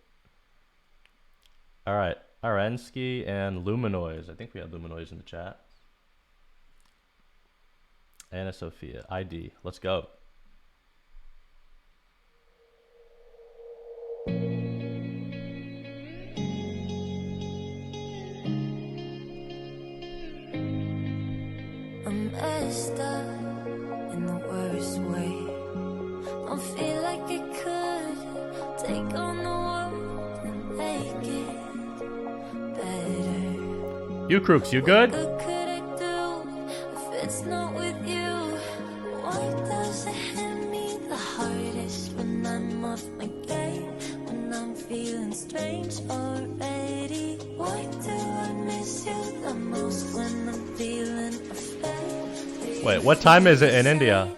All right. Arensky and Luminoise. I think we had Luminoise in the chat. Anna Sophia. ID. Let's go. I'm messed up in the worst way. Don't feel like I could take on the world and make it better. You Crooks, you good? What could I do if it's not with you? Why does it hit me the hardest when I'm off my game? When I'm feeling strange already? Why do I miss you the most when I'm feeling afraid? Wait, what time is it in India?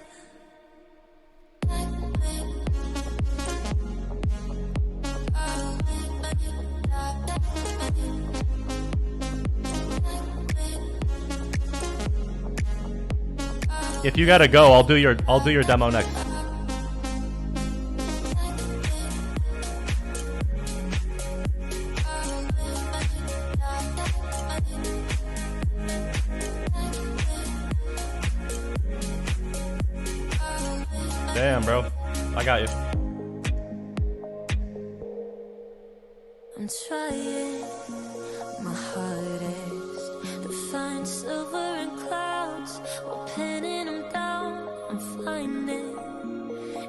If you gotta go, I'll do your demo next. Damn, bro. I got you. I'm trying my hardest to find silver in clouds while pinning them down. I'm finding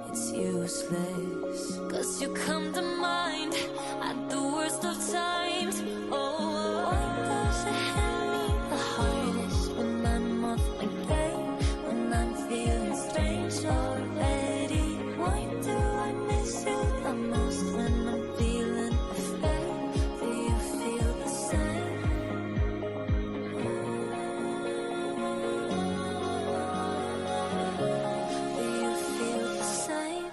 it's useless, 'cause you come to mind at the worst of times. Oh, why does it hit me the hardest when I'm off my game? When I'm feeling strange already? Why do I miss you the most when I'm feeling afraid? Do you feel the same? Do you feel the same?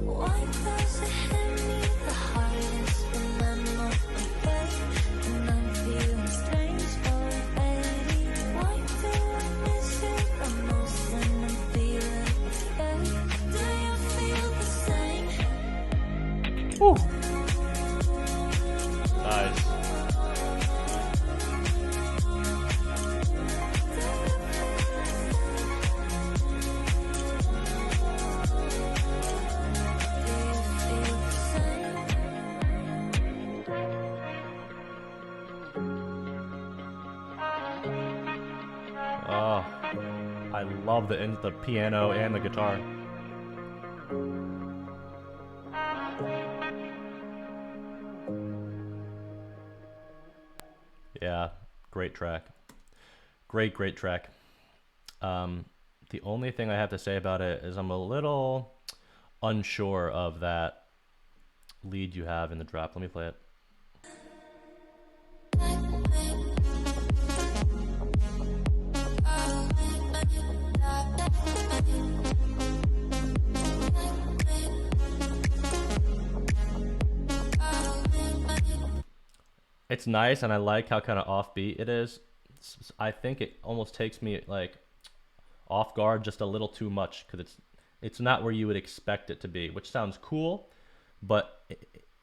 Why does it hit me the hardest when I'm off my game? When I'm feeling strange already? Why do I miss you the most when I'm feeling afraid? Do you feel the same? Woo. Nice. love the piano and the guitar. Yeah, great track. Great track. The only thing I have to say about it is I'm a little unsure of that lead you have in the drop. Let me play it. It's nice, and I like how kind of offbeat it is. I think it almost takes me like off guard just a little too much because it's not where you would expect it to be, which sounds cool, but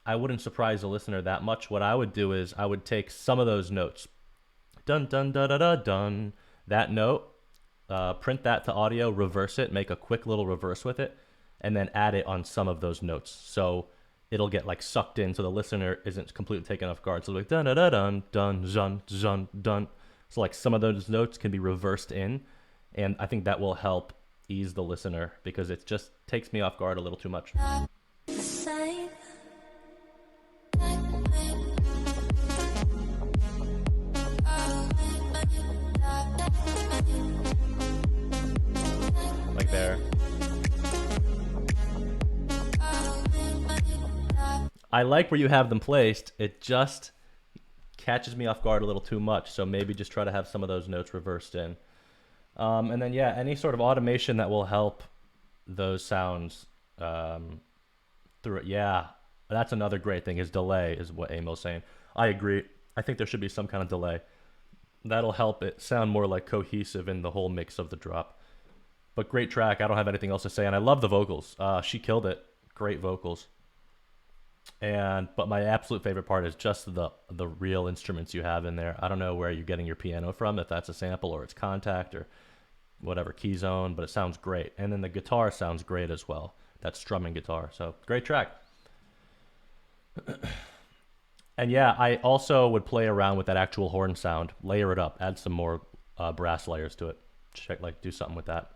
I wouldn't surprise the listener that much. What I would do is I would take some of those notes, dun dun da da da dun, that note, print that to audio, reverse it, make a quick little reverse with it, and then add it on some of those notes. So it'll get like sucked in, so the listener isn't completely taken off guard. So like dun da da dun dun dun dun dun. So like some of those notes can be reversed in, and I think that will help ease the listener because it just takes me off guard a little too much. Like there. I like where you have them placed. It just catches me off guard a little too much. So maybe just try to have some of those notes reversed in. And then, yeah, any sort of automation that will help those sounds through it. Yeah, that's another great thing is delay is what Emil's saying. I agree. I think there should be some kind of delay. That'll help it sound more like cohesive in the whole mix of the drop. But great track. I don't have anything else to say. And I love the vocals. She killed it. Great vocals. But my absolute favorite part is just the real instruments you have in there. I don't know where you're getting your piano from, if that's a sample or it's Contact or whatever, Key Zone, but it sounds great. And then the guitar sounds great as well. That strumming guitar. So great track. And yeah, I also would play around with that actual horn sound, layer it up, add some more brass layers to it. Check, like, do something with that.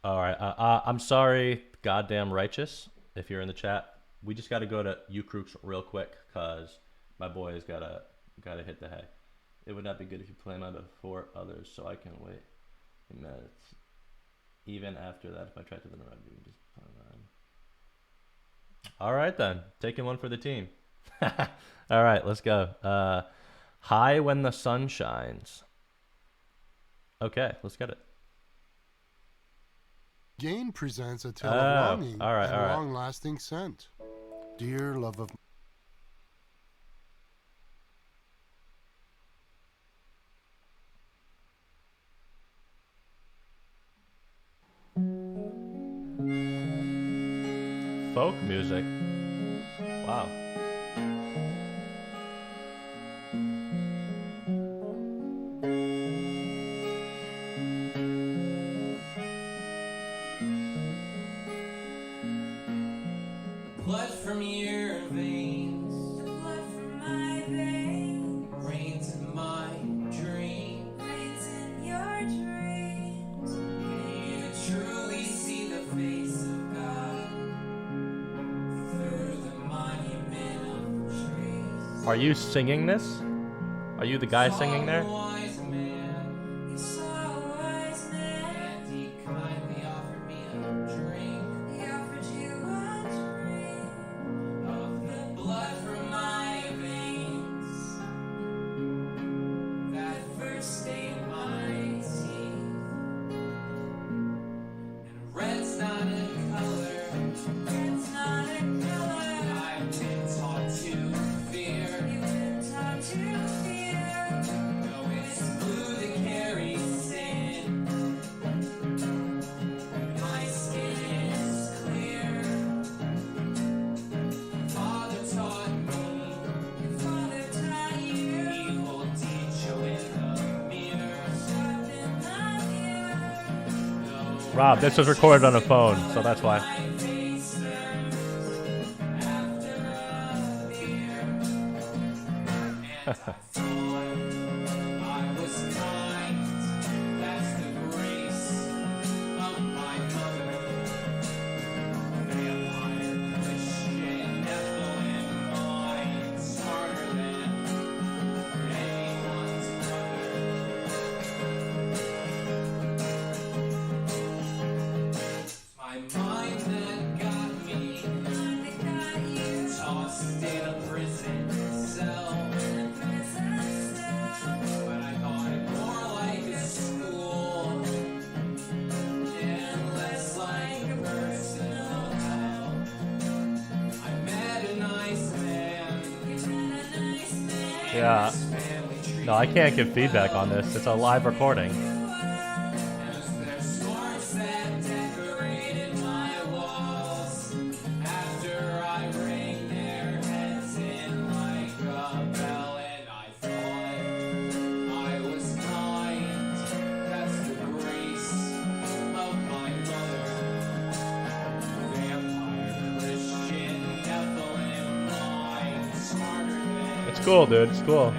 All right. I'm sorry, goddamn righteous, if you're in the chat. We just got to go to Ukrooks real quick because my boy has got to hit the hay. It would not be good if you play mine before others, so I can wait a minute. Even after that, if I try to the right, we just play mine. All right then, taking one for the team. All right, let's go. High When the Sun Shines. Okay, let's get it. Gain presents a tale of longing all right, and all right. long-lasting scent. Dear love of Folk music. Wow. Blood from your veins, The blood from my veins rains in my dream. rains in your dreams. You truly see the face of God through the monument of trees. Are you singing this? Are you the guy singing there? Wise man, You saw a wise man. and he kindly offered me a drink He offered you a drink of the blood from my veins that first stained my teeth. And red's not a color It's not a color I've been taught to fear. you've been taught to fear. No, it's blue that carries sin. My skin is clear. Father taught me Your father taught you he will teach you in the mirror. up in the mirror. Rob, this was recorded on a phone, so that's why. My face turns after a beer. And I thought I was kind. That's the grace Yeah. No, I can't give feedback on this. It's a live recording. It's cool, dude. It's cool.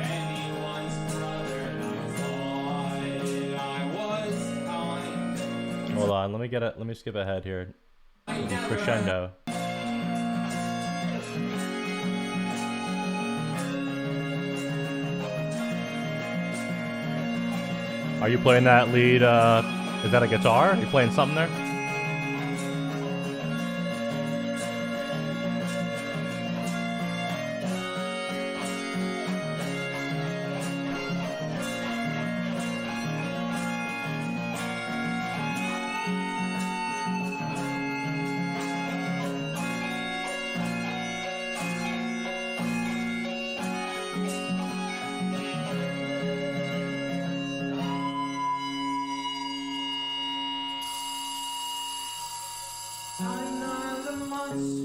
Hold on, let me get it. Let me skip ahead here. Crescendo. Are you playing that lead? Is that a guitar? Are you playing something there?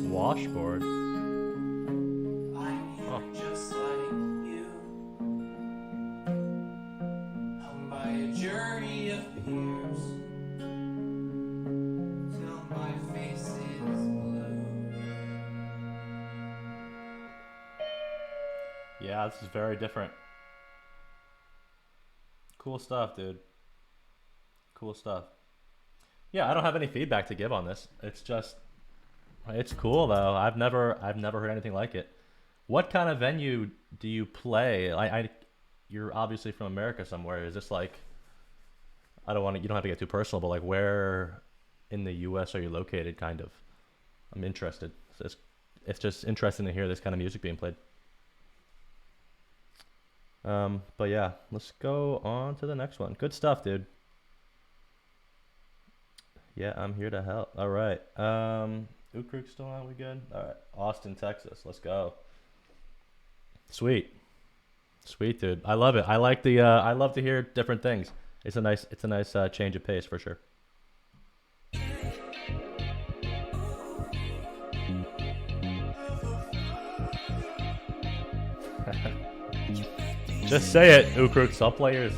Washboard. Oh. Just like you, hung by a journey of fears, till my face is blue. Yeah, this is very different. Cool stuff, dude. Cool stuff. Yeah, I don't have any feedback to give on this. It's just, it's cool though. I've never heard anything like it. What kind of venue do you play? You're obviously from America somewhere. Is this like, I don't want to, you don't have to get too personal, but like where in the U.S. are you located? Kind of. I'm interested. So it's just interesting to hear this kind of music being played. But yeah, let's go on to the next one. Good stuff, dude. Yeah, I'm here to help. All right. Ukruk still on? We good? All right. Austin, Texas. Let's go. Sweet. Sweet, dude. I love it. I like the I love to hear different things. It's a nice change of pace for sure. Just say it, Ukruk. Sub players.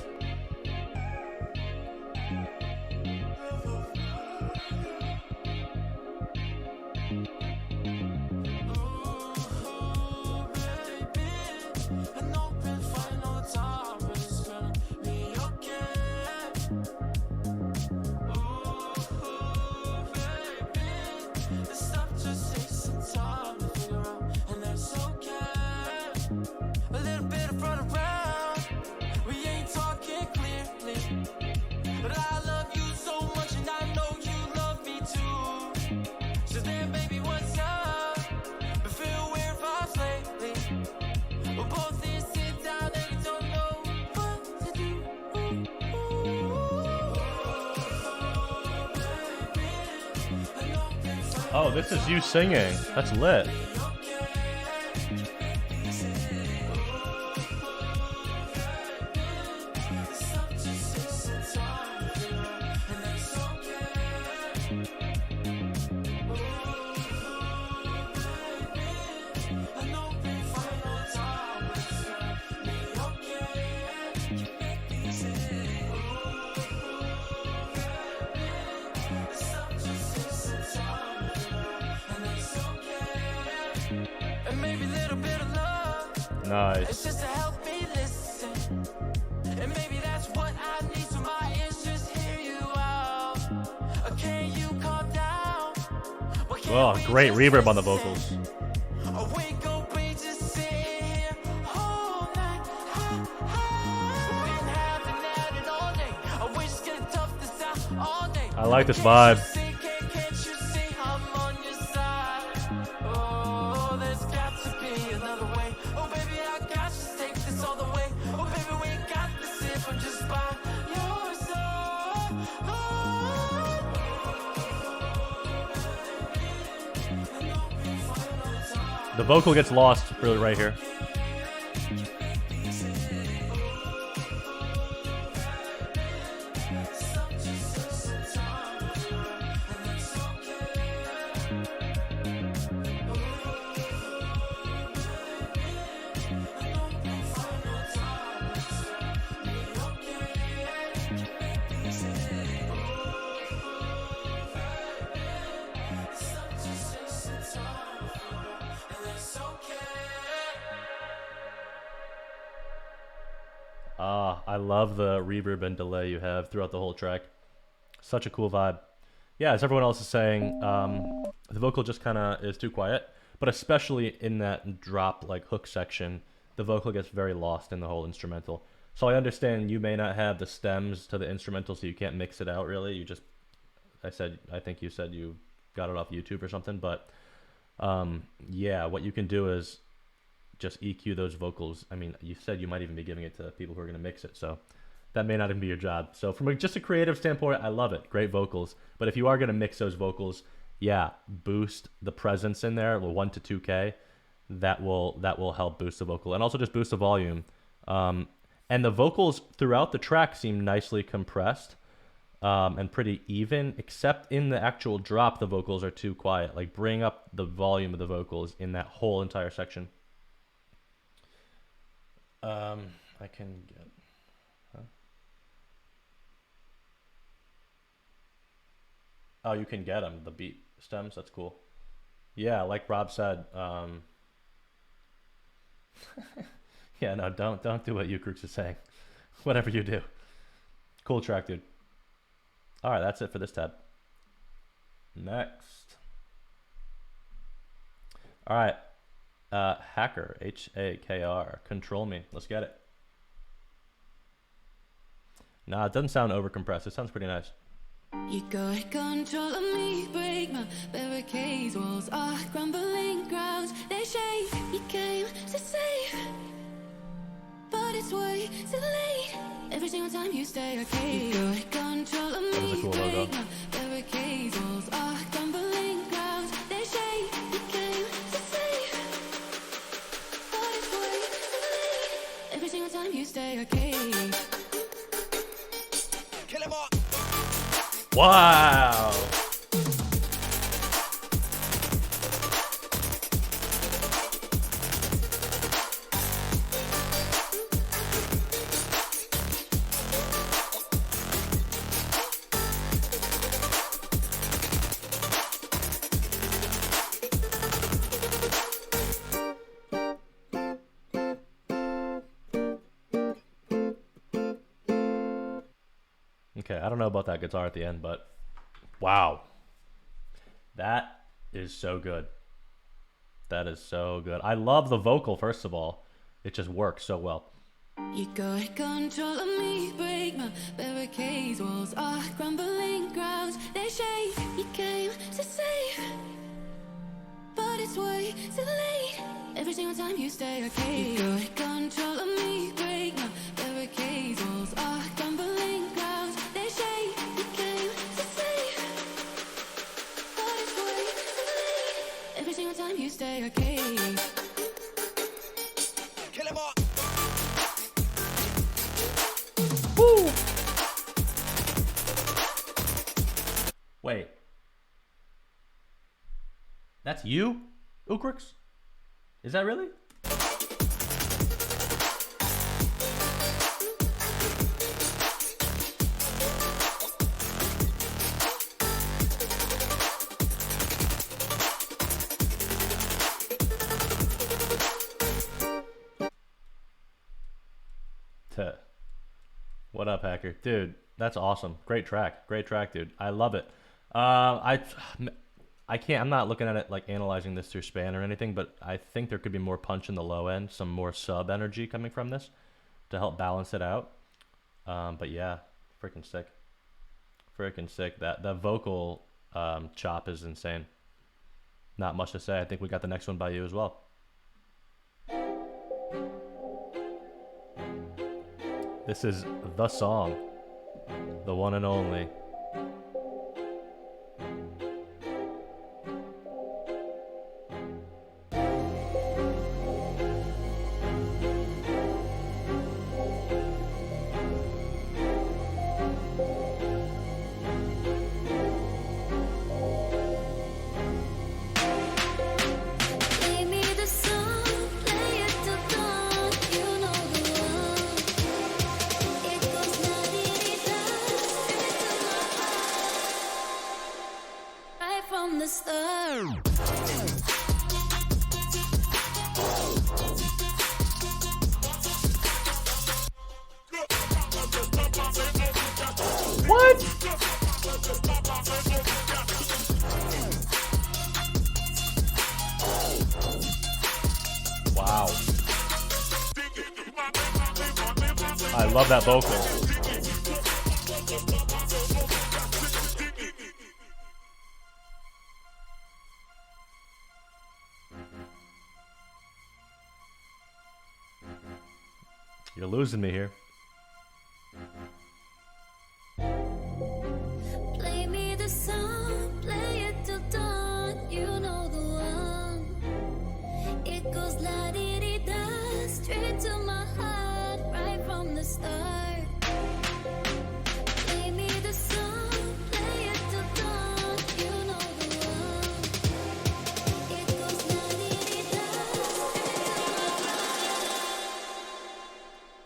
Oh, this is you singing. That's lit. Nice. It's just to help me listen. And maybe that's what I need, so my ears just hear you out. Can you calm down? Well, great reverb on the vocals. We gon' be just sitting here all night. We've been having at it all day. We just gonna tough this out all day. I like this vibe. Can't you see I'm on your side? Oh, there's got to be another way. Oh, baby, I got you, take this all the way. Oh, baby, we got this if I'm just by your side. The vocal gets lost really right here. Ah, I love the reverb and delay you have throughout the whole track. Such a cool vibe. Yeah, as everyone else is saying, the vocal just kind of is too quiet, but especially in that drop, like hook section, the vocal gets very lost in the whole instrumental. So I understand you may not have the stems to the instrumental, so you can't mix it out really. You just, I think you said you got it off YouTube or something, but yeah, what you can do is just EQ those vocals. I mean, you said you might even be giving it to people who are going to mix it, so that may not even be your job. So from just a creative standpoint, I love it. Great vocals. But if you are going to mix those vocals, yeah, boost the presence in there, 1 to 2K. That will help boost the vocal and also just boost the volume. And the vocals throughout the track seem nicely compressed and pretty even, except in the actual drop, the vocals are too quiet. Like, bring up the volume of the vocals in that whole entire section. I can get... Huh? Oh, you can get them, the beat stems. That's cool. Yeah, like Rob said. Yeah, no, don't do what Ukrux is saying. Whatever you do. Cool track, dude. All right, that's it for this tab. Next. All right. Hacker, H-A-K-R, Control Me. Let's get it. Nah, it doesn't sound overcompressed. It sounds pretty nice. You got control of me, break my barricades. Walls are crumbling, grounds they shake. You came to save, but it's way too late. Every single time you stay arcade. You got control of That was a me, cool logo. break my barricades. Walls are crumbling, grounds they shake. You came to save, but it's way too late. Every single time you stay arcade. Wow. Okay, I don't know about that guitar at the end, but wow. That is so good. That is so good. I love the vocal, first of all. It just works so well. You got control of me, break my barricades. Walls are crumbling, grounds they shake. You came to save, but it's way too late. Every single time you stay arcade. You got control of me, break my barricades. Walls are crumbling, grounds they shake. You came to save, but it's way too late. Every single time you stay arcade. Woo! Wait. That's you, Ukrux? Is that really? Tuh. What up, Hacker? Dude, that's awesome. Great track, dude. I love it. I can't, I'm not looking at it like analyzing this through span or anything, but I think there could be more punch in the low end, some more sub energy coming from this to help balance it out. But yeah, freaking sick. Freaking sick. That vocal chop is insane. Not much to say. I think we got the next one by you as well. This is the song, the one and only. love that vocal. You're losing me here. Play me the song, play it till dawn. You know the one. It goes la di di da, straight to my heart, right from the start. Play me the song, play it till dawn. You know the one. It goes la di di da, straight to my heart,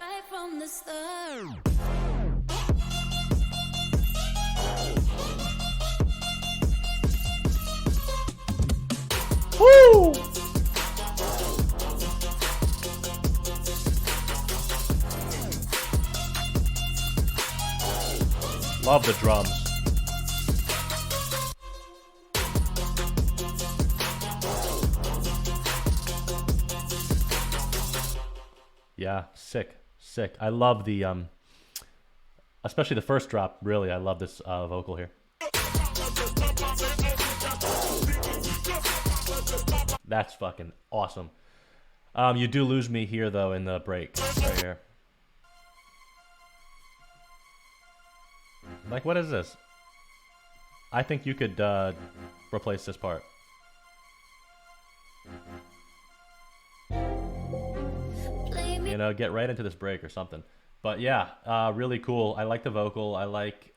right from the start. Woo! Love the drums. Yeah, sick, sick. I love the especially the first drop. Really, I love this vocal here. That's fucking awesome. You do lose me here though in the break right here. Like, what is this? I think you could replace this part. You know, get right into this break or something. But yeah, really cool. I like the vocal. I like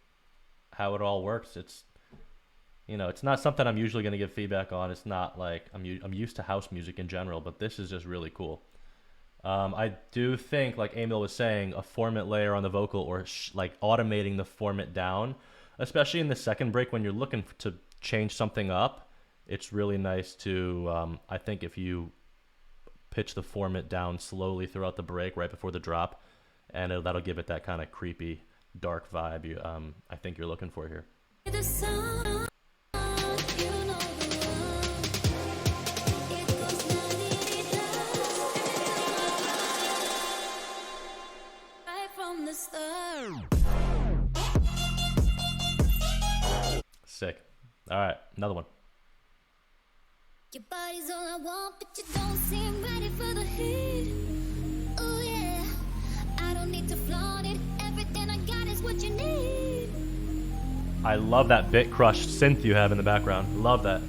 how it all works. It's, you know, it's not something I'm usually going to give feedback on. It's not like I'm used to house music in general, but this is just really cool. I do think, like Emil was saying, a formant layer on the vocal or like automating the formant down, especially in the second break when you're looking to change something up, it's really nice to, I think if you pitch the formant down slowly throughout the break right before the drop, and that'll give it that kind of creepy, dark vibe I think you're looking for here. The song, you know the one. It goes la di di da, right from the start. Sick. All right, another one. Your body's all I want, but you don't seem ready for the heat. Oh yeah, I don't need to flaunt it. Everything I got is what you need. I love that bit crushed synth you have in the background. Love that.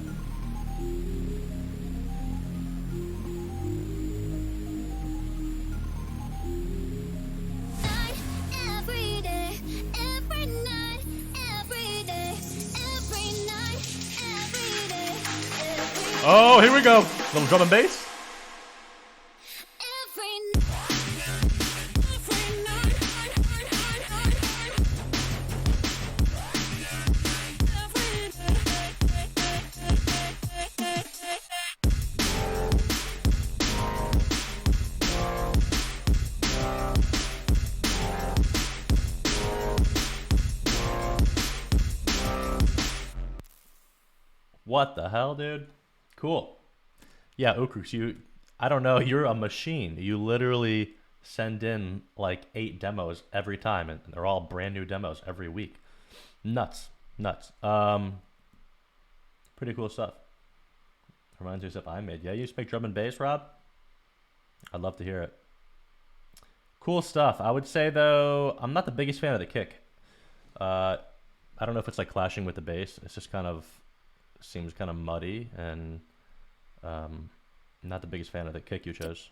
Night, every day, every night, every day, every night, every day, every Oh, here we go. Little drum and bass. What the hell, dude? Cool. Yeah, Ukrux, I don't know, you're a machine. You literally send in like 8 demos every time, and they're all brand new demos every week. Nuts. Pretty cool stuff. Reminds me of stuff I made. Yeah, you used to make drum and bass, Rob? I'd love to hear it. Cool stuff. I would say, though, I'm not the biggest fan of the kick. I don't know if it's like clashing with the bass. It's just kind of seems kind of muddy, and not the biggest fan of the kick you chose.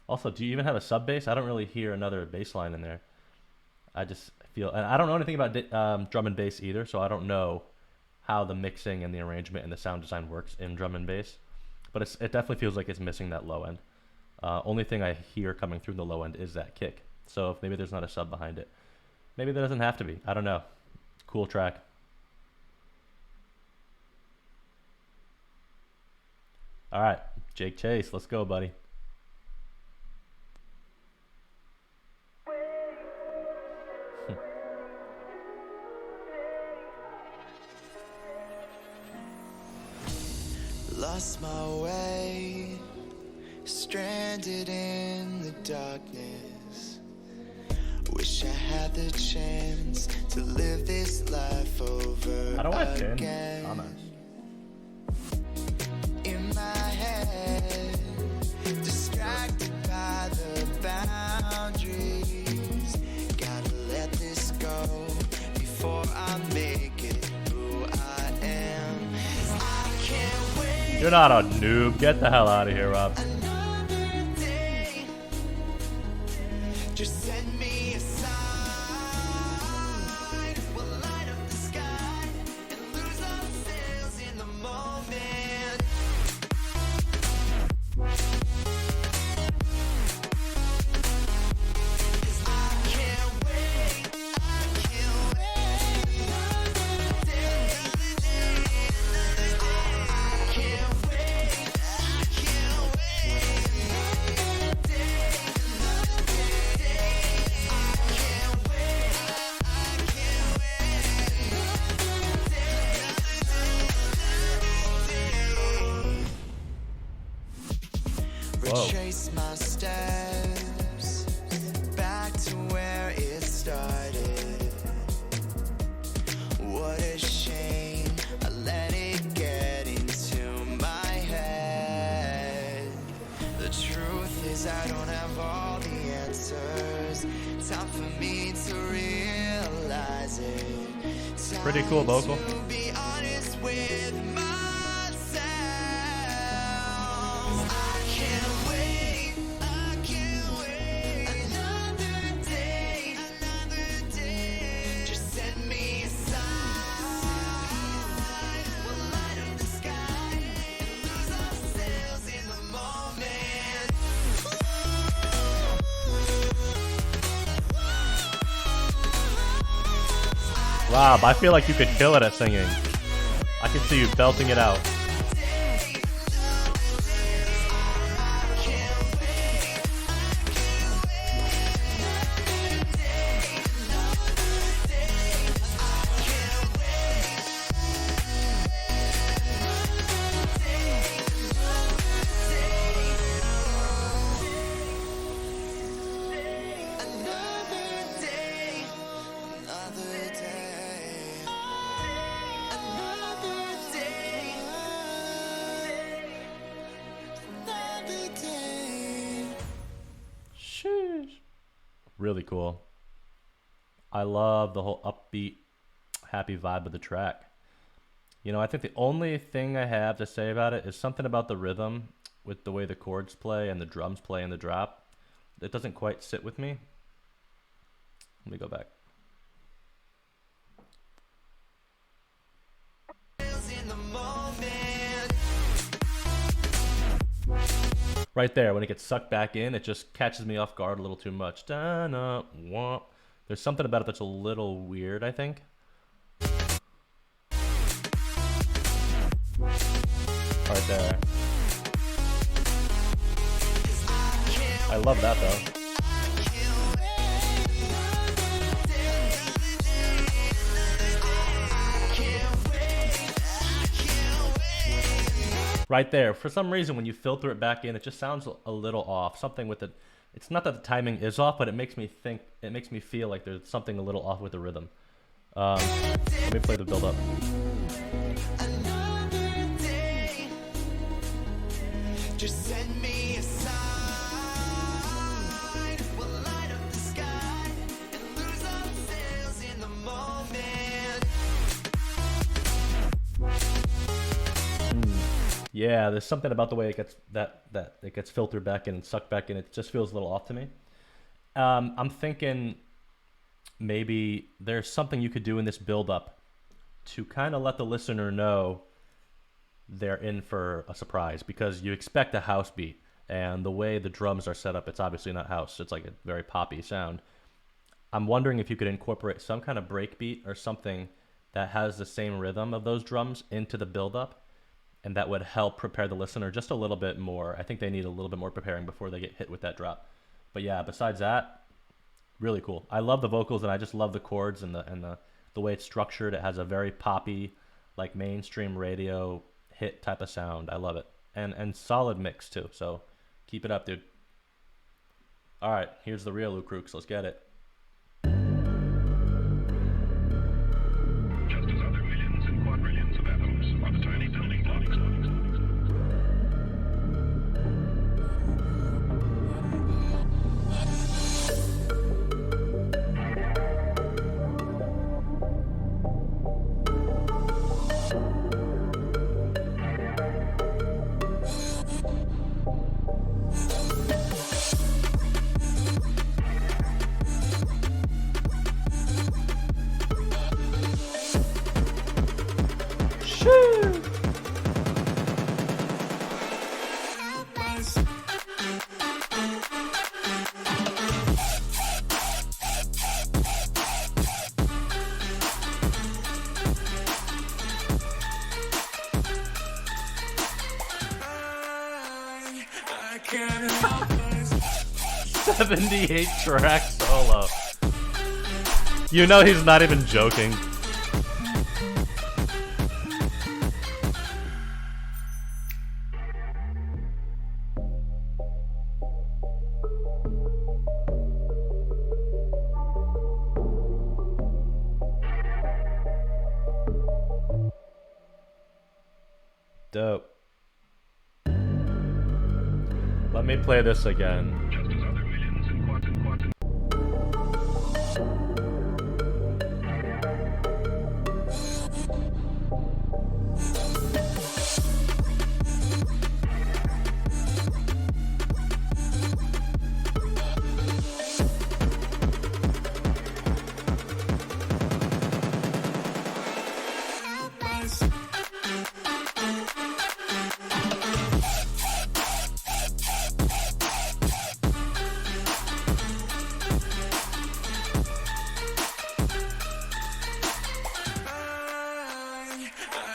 Also, do you even have a sub bass? I don't really hear another bass line in there. I just feel, and I don't know anything about drum and bass either, so I don't know how the mixing and the arrangement and the sound design works in drum and bass. But it definitely feels like it's missing that low end. Only thing I hear coming through the low end is that kick. So if maybe there's not a sub behind it. Maybe there doesn't have to be. I don't know. Cool track. All right, Jake Chase, let's go, buddy. lost my way, stranded in the darkness. Wish I had the chance to live this life over How do I pin again. comments? In my head, distracted by the boundaries. Gotta let this go before I make it who I am. I can't wait You're not a noob. Get the hell out of here, Rob. another day. Just send me a sign. We'll light up the sky and lose ourselves in the moment. I can't wait. I can't wait. Another day. Another day. I can't wait. I can't wait. Another day. Another day. I can't wait. I can't wait. Whoa. Retrace my steps back to where it started. What a shame I let it get into my head. The truth is I don't have all the answers. Time for me to realize it. Pretty cool Time vocal. to be honest with myself. I can't wait. I can't wait. Another day. Another day. Just send me a sign. We'll light up the sky and lose ourselves in the moment. Rob, I feel like you could kill it at singing. I can see you belting it out. Another day, another day, another day, another day. Sheesh. Really cool. I love the whole upbeat, happy vibe of the track. You know, I think the only thing I have to say about it is something about the rhythm with the way the chords play and the drums play in the drop. It doesn't quite sit with me. Let me go back. In the moment. Right there, when it gets sucked back in, it just catches me off guard a little too much. Da-na, wah. There's something about it that's a little weird, I think. Right there. I love that though. Right there. For some reason, when you filter it back in, it just sounds a little off. Something with it. It's not that the timing is off, but it makes me think. It makes me feel like there's something a little off with the rhythm. Let me play the build up. Another day. Just send me a sign. We'll light up the sky and lose ourselves in the moment. Yeah, there's something about the way it gets that it gets filtered back in and sucked back in. It just feels a little off to me. I'm thinking maybe there's something you could do in this build up to kind of let the listener know they're in for a surprise, because you expect a house beat, and the way the drums are set up, it's obviously not house. It's like a very poppy sound. I'm wondering if you could incorporate some kind of break beat or something that has the same rhythm of those drums into the build up, and that would help prepare the listener just a little bit more. I think they need a little bit more preparing before they get hit with that drop. But yeah, besides that, really cool. I love the vocals, and I just love the chords and the way it's structured. It has a very poppy, like mainstream radio hit type of sound. I love it. And solid mix too. So keep it up, dude. All right, here's the real Ukrooks. Let's get it. Just as other millions and quadrillions of atoms are the tiny building blocks. 78 track solo. You know he's not even joking. Dope. Let me play this again. Just as other millions and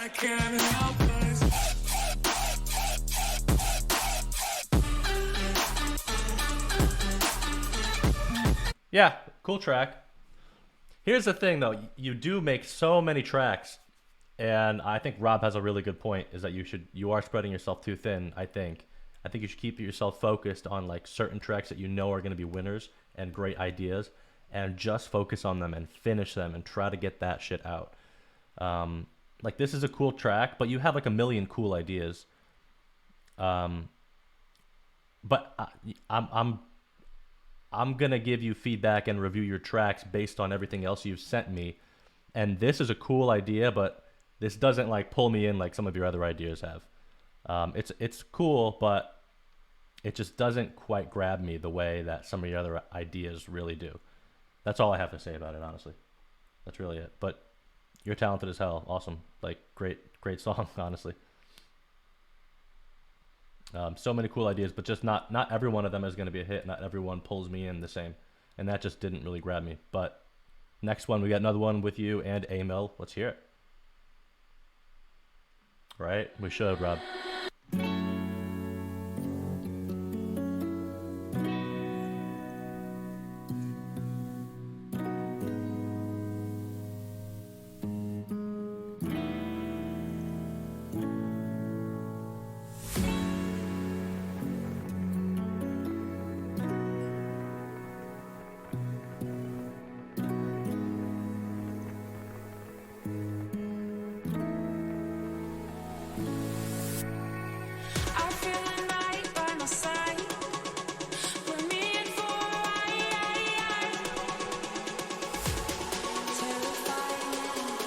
I can't help myself. Yeah, cool track. Here's the thing though, you do make so many tracks, and I think Rob has a really good point, is that you are spreading yourself too thin, I think. I think you should keep yourself focused on like certain tracks that you know are going to be winners and great ideas, and just focus on them and finish them and try to get that shit out. Like this is a cool track, but you have like a million cool ideas. But I'm gonna give you feedback and review your tracks based on everything else you've sent me, and this is a cool idea, but this doesn't like pull me in like some of your other ideas have. It's cool, but it just doesn't quite grab me the way that some of your other ideas really do. That's all I have to say about it, honestly. That's really it. But you're talented as hell. Awesome. Like great song, honestly. So many cool ideas, but just not every one of them is going to be a hit. Not everyone pulls me in the same, and that just didn't really grab me. But next one, we got another one with you and Emil. Let's hear it. Right? We should, Rob. I feel a night by my side. Put me in for a ride. Terrified and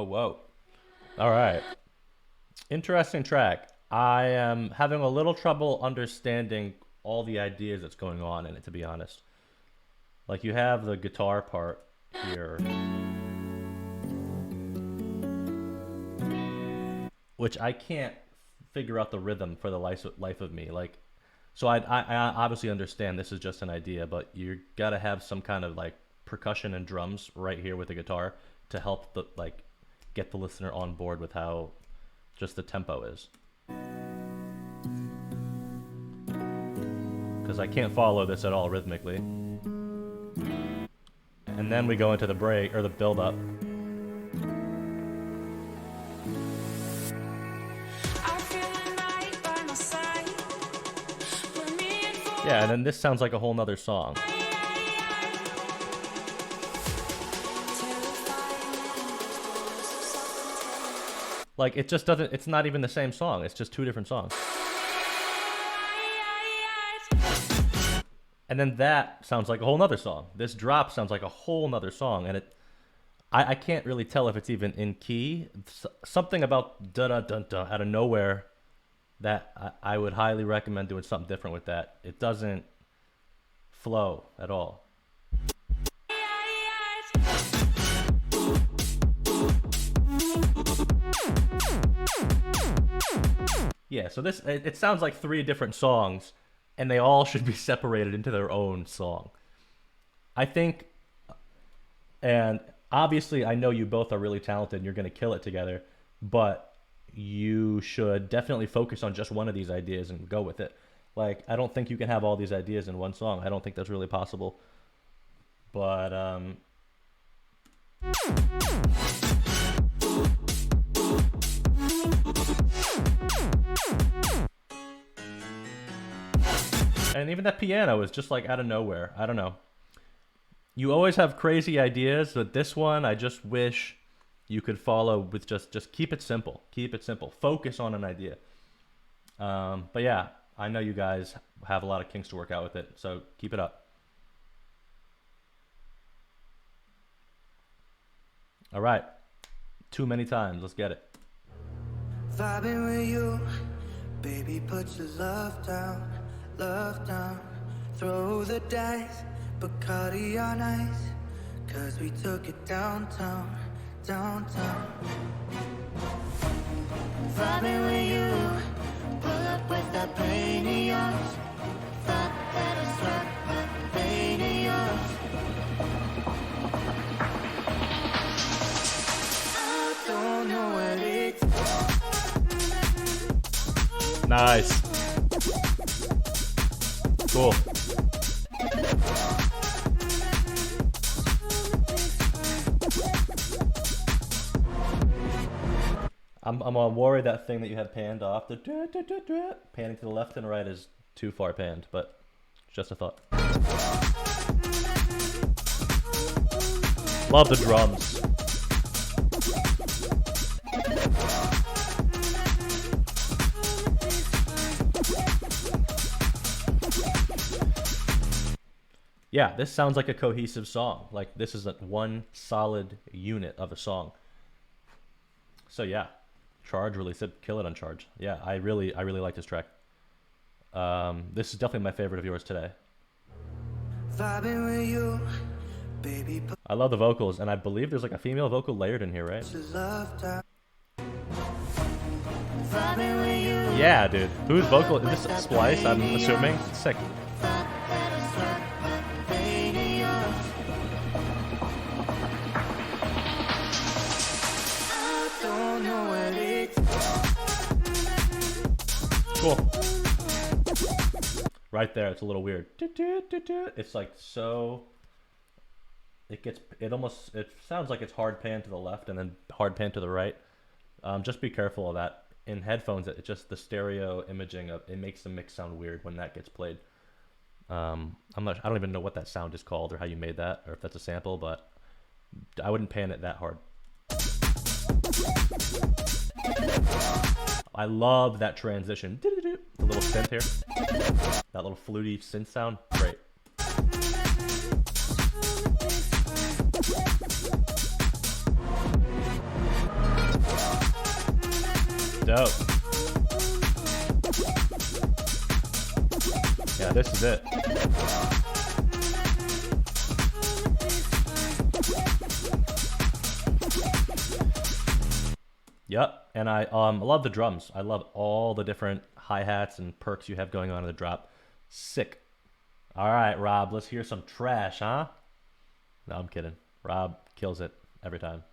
Whoa. All right. Interesting track. I am having a little trouble understanding all the ideas that's going on in it, to be honest. Like you have the guitar part, here. Which I can't figure out the rhythm for the life of me. Like, so I obviously understand this is just an idea, but you gotta have some kind of like percussion and drums right here with the guitar to help the like get the listener on board with how just the tempo is. Because I can't follow this at all rhythmically. And then we go into the break or the build up. Yeah, and then this sounds like a whole nother song. Like, it just doesn't, it's not even the same song. It's just two different songs. And then that sounds like a whole nother song. This drop sounds like a whole nother song. And I can't really tell if it's even in key. Something about da-da-dun-dun out of nowhere that I would highly recommend doing something different with that. It doesn't flow at all. Yeah, so this, it sounds like three different songs, and they all should be separated into their own song. I think, and obviously I know you both are really talented and you're going to kill it together, but you should definitely focus on just one of these ideas and go with it. Like, I don't think you can have all these ideas in one song. I don't think that's really possible. But, and even that piano is just like out of nowhere. I don't know. You always have crazy ideas, but this one, I just wish you could follow with just keep it simple. Keep it simple. Focus on an idea. But yeah, I know you guys have a lot of kinks to work out with it, so keep it up. All right. Too many times. Let's get it. Vibing with you, baby, put your love down, throw the dice, Bacardi on ice, 'cause we took it downtown. Vibing with you, pull up with that pain of yours, thought that I struck that pain of yours. I don't know what it's. Nice. Cool. I'm worried that thing that you have panned off, the panning to the left and right is too far panned, but just a thought. Love the drums. Yeah, this sounds like a cohesive song. Like, this is one solid unit of a song. So yeah, Charge really said kill it on Charge. Yeah, I really like this track. This is definitely my favorite of yours today. Vibing with you, baby, I love the vocals, and I believe there's like a female vocal layered in here, right? put your love down. Vibing with you. Yeah, dude. Whose vocal is this? Splice, I'm assuming. Sick. Cool. Right there, it's a little weird. It's like so. It sounds like it's hard pan to the left and then hard pan to the right. Just be careful of that. In headphones, it just the stereo imaging of it makes the mix sound weird when that gets played. I don't even know what that sound is called or how you made that or if that's a sample, but I wouldn't pan it that hard. I love that transition. The little synth here. That little fluty synth sound. Great. Dope. Yeah, this is it. Yep, and I love the drums. I love all the different hi-hats and perks you have going on in the drop. Sick. All right, Rob, let's hear some trash, huh? No, I'm kidding. Rob kills it every time.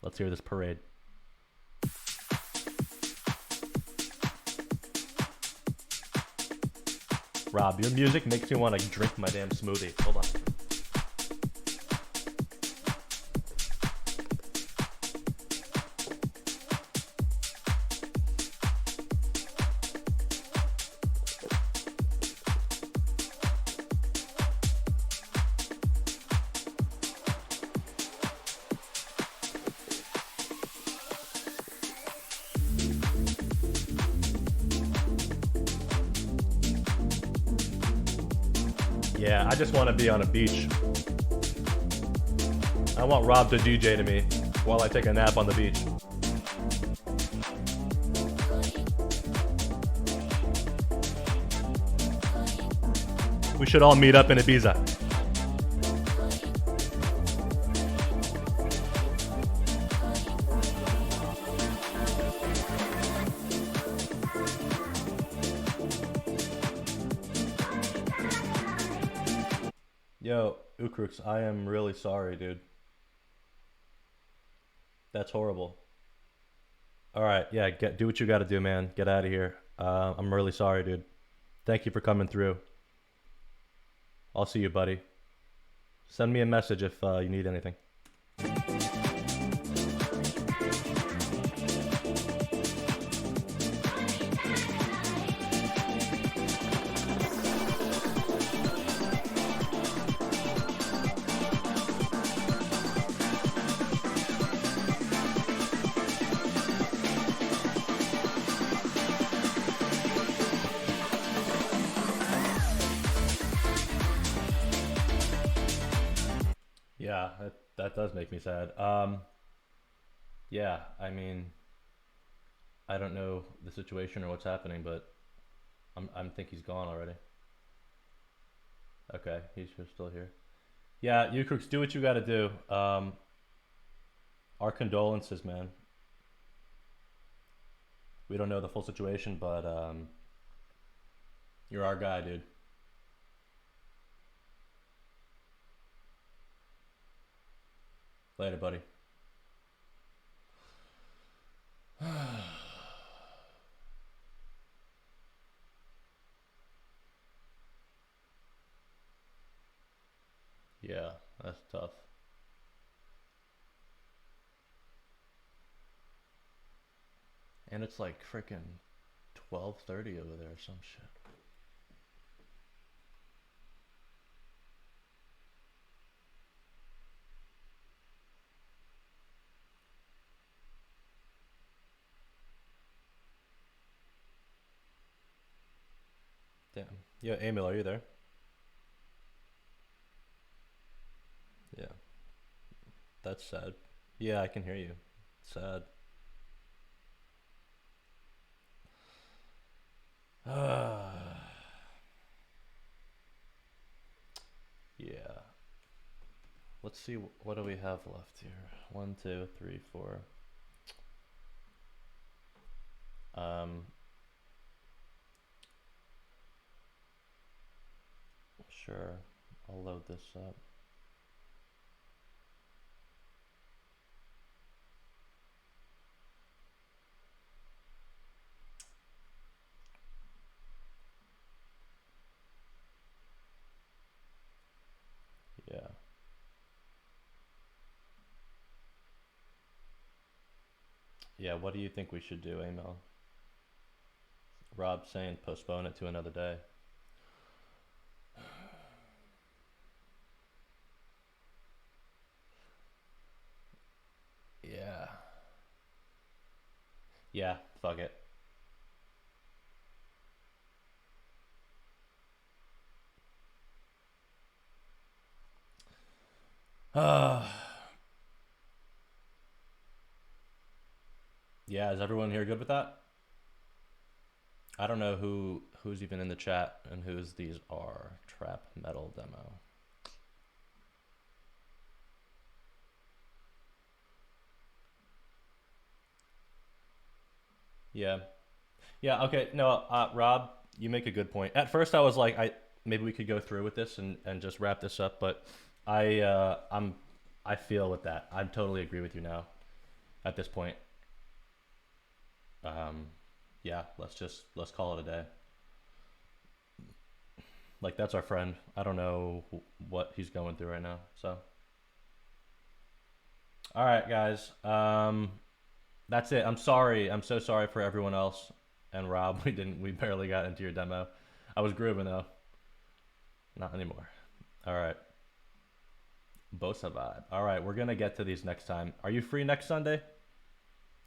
Let's hear this parade. Rob, your music makes me want to drink my damn smoothie. Hold on. Yeah, I just want to be on a beach. I want Rob to DJ to me while I take a nap on the beach. We should all meet up in Ibiza. Yo, Ukrux, I am really sorry, dude. That's horrible. All right, yeah, do what you got to do, man. Get out of here. I'm really sorry, dude. Thank you for coming through. I'll see you, buddy. Send me a message if you need anything. Yeah, that does make me sad. Yeah, I mean, I don't know the situation or what's happening, but I think he's gone already. Okay, he's still here. Yeah, you crooks, do what you got to do. Our condolences, man. We don't know the full situation, but you're our guy, dude. Later, buddy. Yeah, that's tough. And it's like freaking 12:30 over there or some shit. Damn. Yeah, Emil, are you there? Yeah. That's sad. Yeah, I can hear you. Sad. Yeah. Let's see, what do we have left here? 1, 2, 3, 4. Sure. I'll load this up. Yeah. Yeah, what do you think we should do, Emil? Rob's saying postpone it to another day. Yeah. Yeah, fuck it. Yeah, is everyone here good with that? I don't know who's even in the chat and whose these are. Trap metal demo. Yeah. Yeah, okay. No, Rob, you make a good point. At first I was like maybe we could go through with this and just wrap this up, but I feel with that. I totally agree with you now at this point. Yeah, let's call it a day. Like, that's our friend. I don't know what he's going through right now. So, all right, guys. That's it. I'm sorry. I'm so sorry for everyone else. And Rob, we barely got into your demo. I was grooving though. Not anymore. All right. Bosa vibe. All right, we're gonna get to these next time. Are you free next Sunday,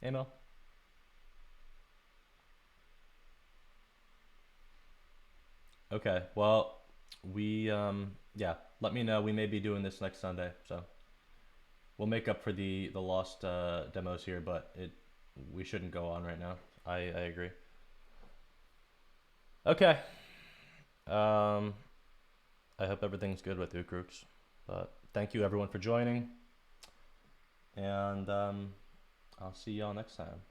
Emil? Okay. Well, we yeah. Let me know. We may be doing this next Sunday, so we'll make up for the lost demos here, but we shouldn't go on right now. I agree. Okay. I hope everything's good with Ukrooks. But thank you everyone for joining. And I'll see y'all next time.